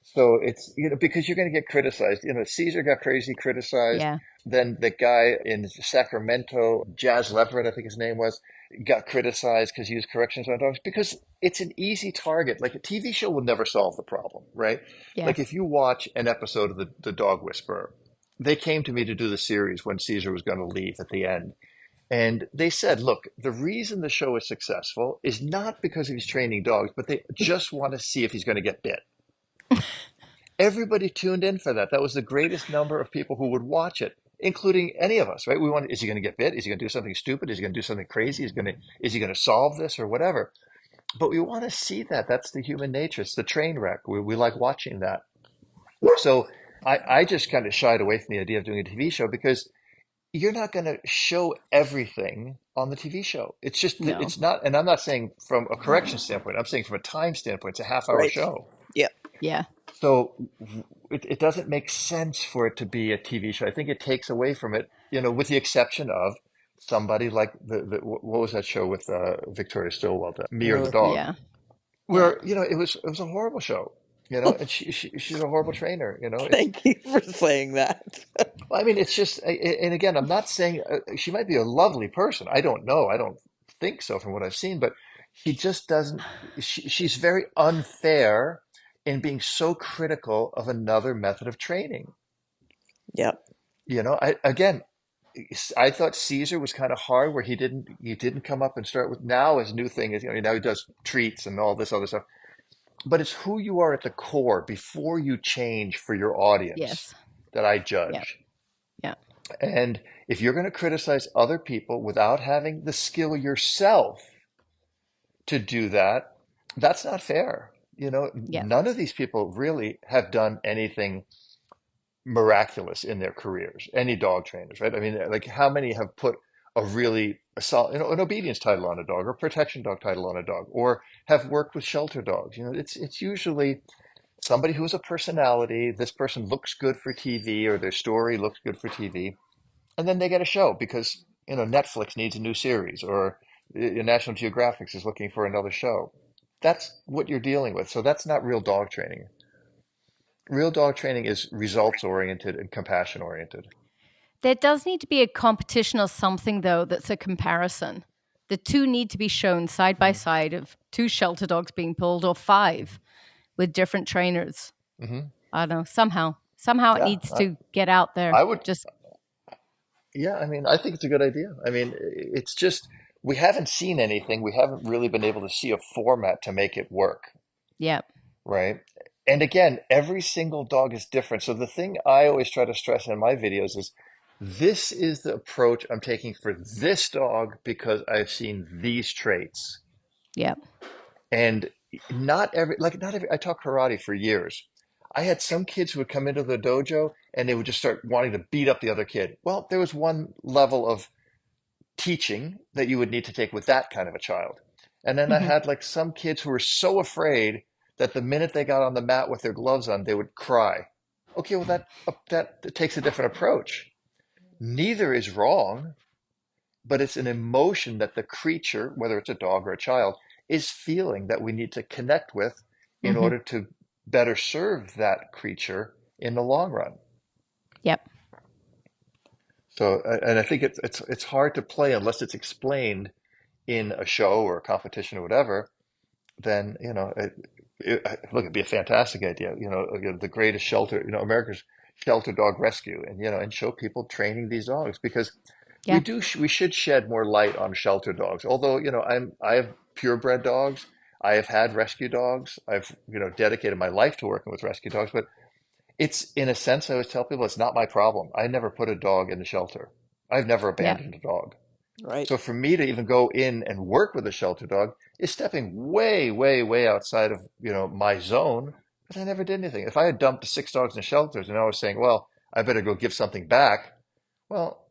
So it's, because you're going to get criticized. Caesar got crazy criticized. Yeah. Then the guy in Sacramento, Jazz Leverett, I think his name was, got criticized because he used corrections on dogs because it's an easy target. Like a TV show will never solve the problem, right? Yeah. Like if you watch an episode of the Dog Whisperer, they came to me to do the series when Caesar was going to leave at the end. And they said, look, the reason the show is successful is not because he's training dogs, but they just want to see if he's going to get bit. Everybody tuned in for that. That was the greatest number of people who would watch it, including any of us, right? We want, is he going to get bit? Is he going to do something stupid? Is he going to do something crazy? Is he going to solve this or whatever? But we want to see that. That's the human nature. It's the train wreck. We like watching that. So I just kind of shied away from the idea of doing a TV show because you're not going to show everything on the TV show. It's just that No. it's not, and I'm not saying from a correction standpoint, I'm saying from a time standpoint, it's a half-hour right. show. Yeah. Yeah. So it doesn't make sense for it to be a TV show. I think it takes away from it, with the exception of somebody like what was that show with Victoria Stilwell, Me or the Uh, Dog, Yeah. Yeah. where, it was a horrible show, and she's a horrible trainer, it's, Thank you for saying that. well, I mean, it's just, and again, I'm not saying she might be a lovely person. I don't know. I don't think so from what I've seen, but she just doesn't, she's very unfair in being so critical of another method of training. Yep. Again, I thought Caesar was kind of hard where he didn't come up and start with. Now his new thing is, now he does treats and all this other stuff. But it's who you are at the core before you change for your audience Yes. that I Yeah. judge. Yeah. And if you're going to criticize other people without having the skill yourself to do that, that's not fair. Yeah. None of these people really have done anything miraculous in their careers. Any dog trainers, right? I mean, like how many have put a solid, an obedience title on a dog or protection dog title on a dog, or have worked with shelter dogs? It's usually somebody who has a personality. This person looks good for TV, or their story looks good for TV, and then they get a show because Netflix needs a new series, or National Geographic is looking for another show. That's what you're dealing with. So that's not real dog training. Real dog training is results oriented and compassion oriented. There does need to be a competition or something, though, that's a comparison. The two need to be shown side by Hmm. side of two shelter dogs being pulled or five with different trainers. Hmm. I don't know. Somehow it Yeah, needs to get out there. I would. Just, Yeah, I mean, I think it's a good idea. I mean, it's just we haven't seen anything. We haven't really been able to see a format to make it work, yeah. right? And again, every single dog is different. So the thing I always try to stress in my videos is this is the approach I'm taking for this dog because I've seen these traits. Yeah. And not every, I taught karate for years. I had some kids who would come into the dojo and they would just start wanting to beat up the other kid. Well, there was one level of teaching that you would need to take with that kind of a child. And then I Hmm. had like some kids who were so afraid that the minute they got on the mat with their gloves on, they would cry. Okay, well that takes a different approach. Neither is wrong, but it's an emotion that the creature, whether it's a dog or a child, is feeling that we need to connect with in Hmm. order to better serve that creature in the long run. Yep. So, and I think it's hard to play unless it's explained in a show or a competition or whatever. Then look, it'd be a fantastic idea. The greatest shelter, America's shelter dog rescue, and show people training these dogs because Yeah. we should shed more light on shelter dogs. Although, I have purebred dogs. I have had rescue dogs. I've, dedicated my life to working with rescue dogs, but it's in a sense, I always tell people it's not my problem. I never put a dog in the shelter. I've never Yeah. abandoned a dog. Right. So for me to even go in and work with a shelter dog is stepping way, way, way outside of, my zone, but I never did anything. If I had dumped 6 dogs in shelters and I was saying, well, I better go give something back, well,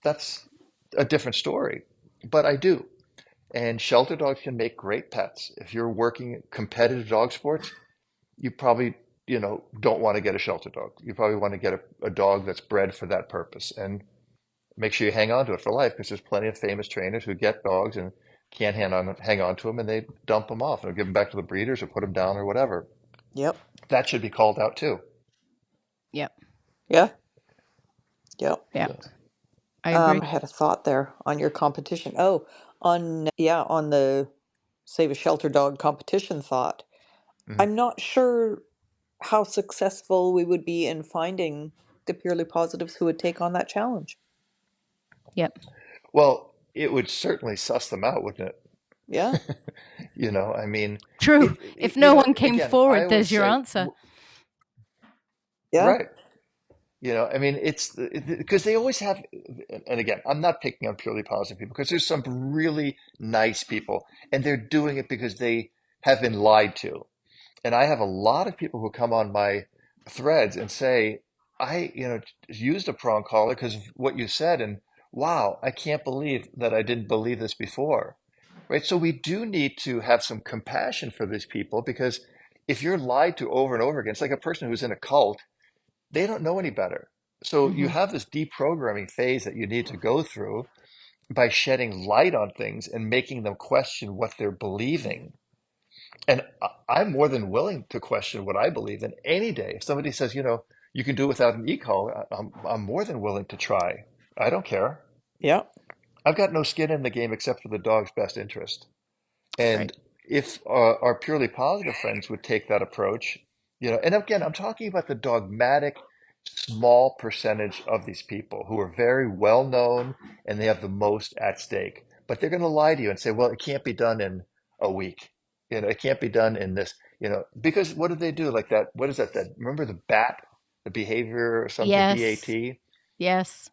that's a different story. But I do. And shelter dogs can make great pets. If you're working competitive dog sports, you probably, don't want to get a shelter dog. You probably want to get a dog that's bred for that purpose. And make sure you hang on to it for life because there's plenty of famous trainers who get dogs and can't hang on to them and they dump them off or give them back to the breeders or put them down or whatever. Yep. That should be called out too. Yep. Yeah. Yep. Yep. So, I agree. I had a thought there on your competition. Oh, on the Save a Shelter Dog competition thought. mhm. I'm not sure how successful we would be in finding the purely positives who would take on that challenge. Yep. Well, it would certainly suss them out, wouldn't it? Yeah. I mean, True. If no one came I forward, always there's your say, answer. Yeah. right. I mean, it's because they always have, and again, I'm not picking on purely positive people because there's some really nice people and they're doing it because they have been lied to. And I have a lot of people who come on my threads and say, I, used a prong collar because of what you said. And wow, I can't believe that I didn't believe this before. Right. So we do need to have some compassion for these people because if you're lied to over and over again, it's like a person who's in a cult, they don't know any better. So you Hmm. have this deprogramming phase that you need to go through by shedding light on things and making them question what they're believing. And I'm more than willing to question what I believe in any day. If somebody says, you can do it without an e-collar, I'm more than willing to try. I don't care. Yeah. I've got no skin in the game except for the dog's best interest. And Right. if our purely positive friends would take that approach, and again, I'm talking about the dogmatic small percentage of these people who are very well known and they have the most at stake. But they're going to lie to you and say, well, it can't be done in a week. It can't be done in this, because what do they do? Like that, what is that? Remember the BAT, the behavior or something, Yes. BAT? Yes.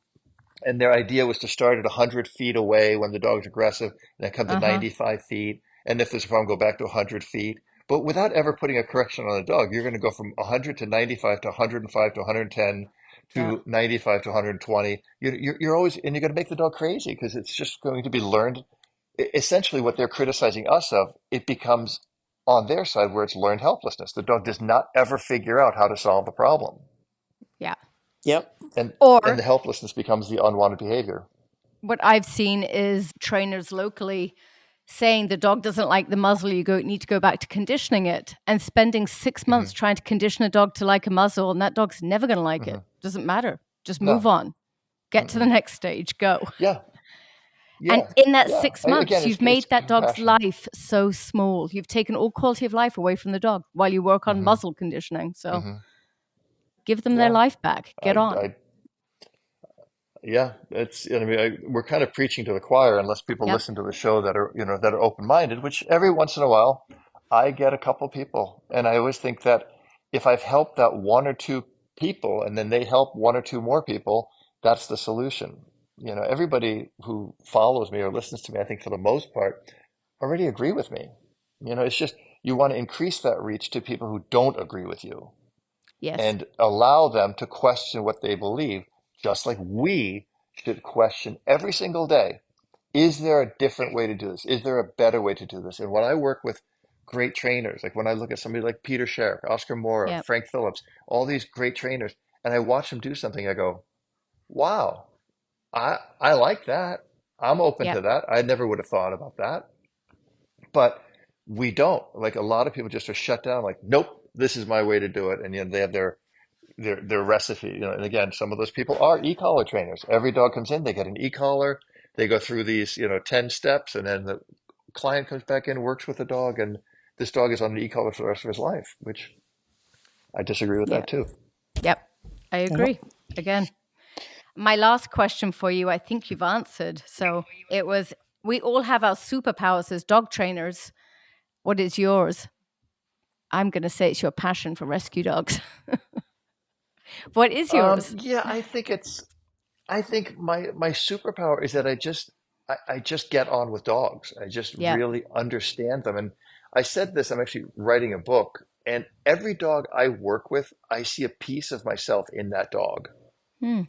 And their idea was to start at 100 feet away when the dog's aggressive, and then come to Uh-huh. 95 feet. And if there's a problem, go back to 100 feet. But without ever putting a correction on the dog, you're going to go from 100 to 95 to 105 to 110 Yeah. to 95 to 120. You're always, and you're going to make the dog crazy because it's just going to be learned. Essentially, what they're criticizing us of, it becomes on their side where it's learned helplessness. The dog does not ever figure out how to solve the problem. Yeah. Yep. And Or the helplessness becomes the unwanted behavior. what I've seen is trainers locally saying the dog doesn't like the muzzle, need to go back to conditioning it, and spending 6 months Hmm. trying to condition a dog to like a muzzle, and that dog's never going to like it. Hmm. Doesn't matter. Just move No. on. Get to the Mm-mm. next stage. Go. Yeah, And yeah, in that yeah. six Again, months, you've it's made that dog's compassion. life so small. You've taken all quality of life away from the dog while you work on Hmm. muzzle conditioning. So Hmm. give them their Yeah, life back. Get on. I yeah. I mean, we're kind of preaching to the choir unless people Yep. listen to the show that are open-minded. Which every once in a while, I get a couple people, and I always think that if I've helped that one or two people, and then they help one or two more people, that's the solution. Everybody who follows me or listens to me, I think for the most part, already agree with me. It's just you want to increase that reach to people who don't agree with you Yes. and allow them to question what they believe, just like we should question every single day. Is there a different way to do this? Is there a better way to do this? And when I work with great trainers, like when I look at somebody like Peter Sherrick, Oscar Mora, Yep. Frank Phillips, all these great trainers, and I watch them do something, I go, wow, I like that. I'm open Yep. to that. I never would have thought about that. But we don't. Like a lot of people just are shut down, like, nope, this is my way to do it. And they have their recipe. And again, some of those people are e-collar trainers. Every dog comes in, they get an e-collar, they go through these, 10 steps, and then the client comes back in, works with the dog, and this dog is on an e-collar for the rest of his life, which I disagree with that Yep. too. Yep. I Yep. agree. Again, my last question for you, I think you've answered. So it was we all have our superpowers as dog trainers. What is yours? I'm going to say it's your passion for rescue dogs. What is yours? Yeah, I think my superpower is that I just get on with dogs. I just Yeah. really understand them. And I said this, I'm actually writing a book, and every dog I work with, I see a piece of myself in that dog. Hmm.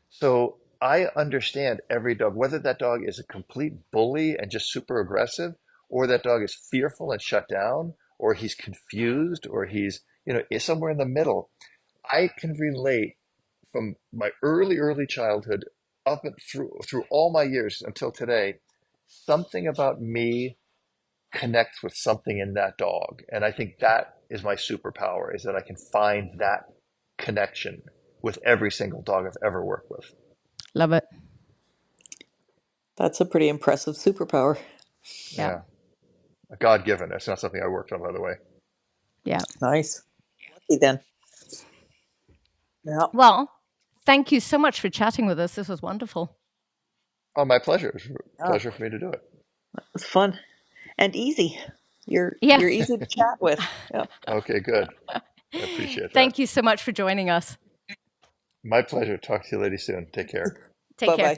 So I understand every dog, whether that dog is a complete bully and just super aggressive, or that dog is fearful and shut down, or he's confused, or he's, is somewhere in the middle. I can relate from my early childhood up and through all my years until today. Something about me connects with something in that dog, and I think that is my superpower, is that I can find that connection with every single dog I've ever worked with. Love it. That's a pretty impressive superpower. Yeah. Yeah, God given. That's not something I worked on, by the way. Yeah. Nice. Lucky then. Yeah. Well, thank you so much for chatting with us. This was wonderful. Oh, my pleasure. It's a Yeah. pleasure for me to do it. It's fun and easy. You're Yeah. you're easy to chat with. Yeah. Okay, good. I appreciate that. Thank you so much for joining us. My pleasure. Talk to you ladies soon. Take care. Take Bye care.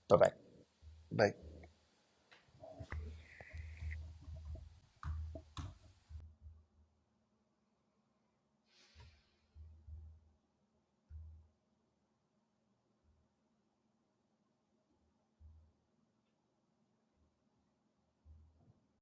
bye. Bye bye. Bye.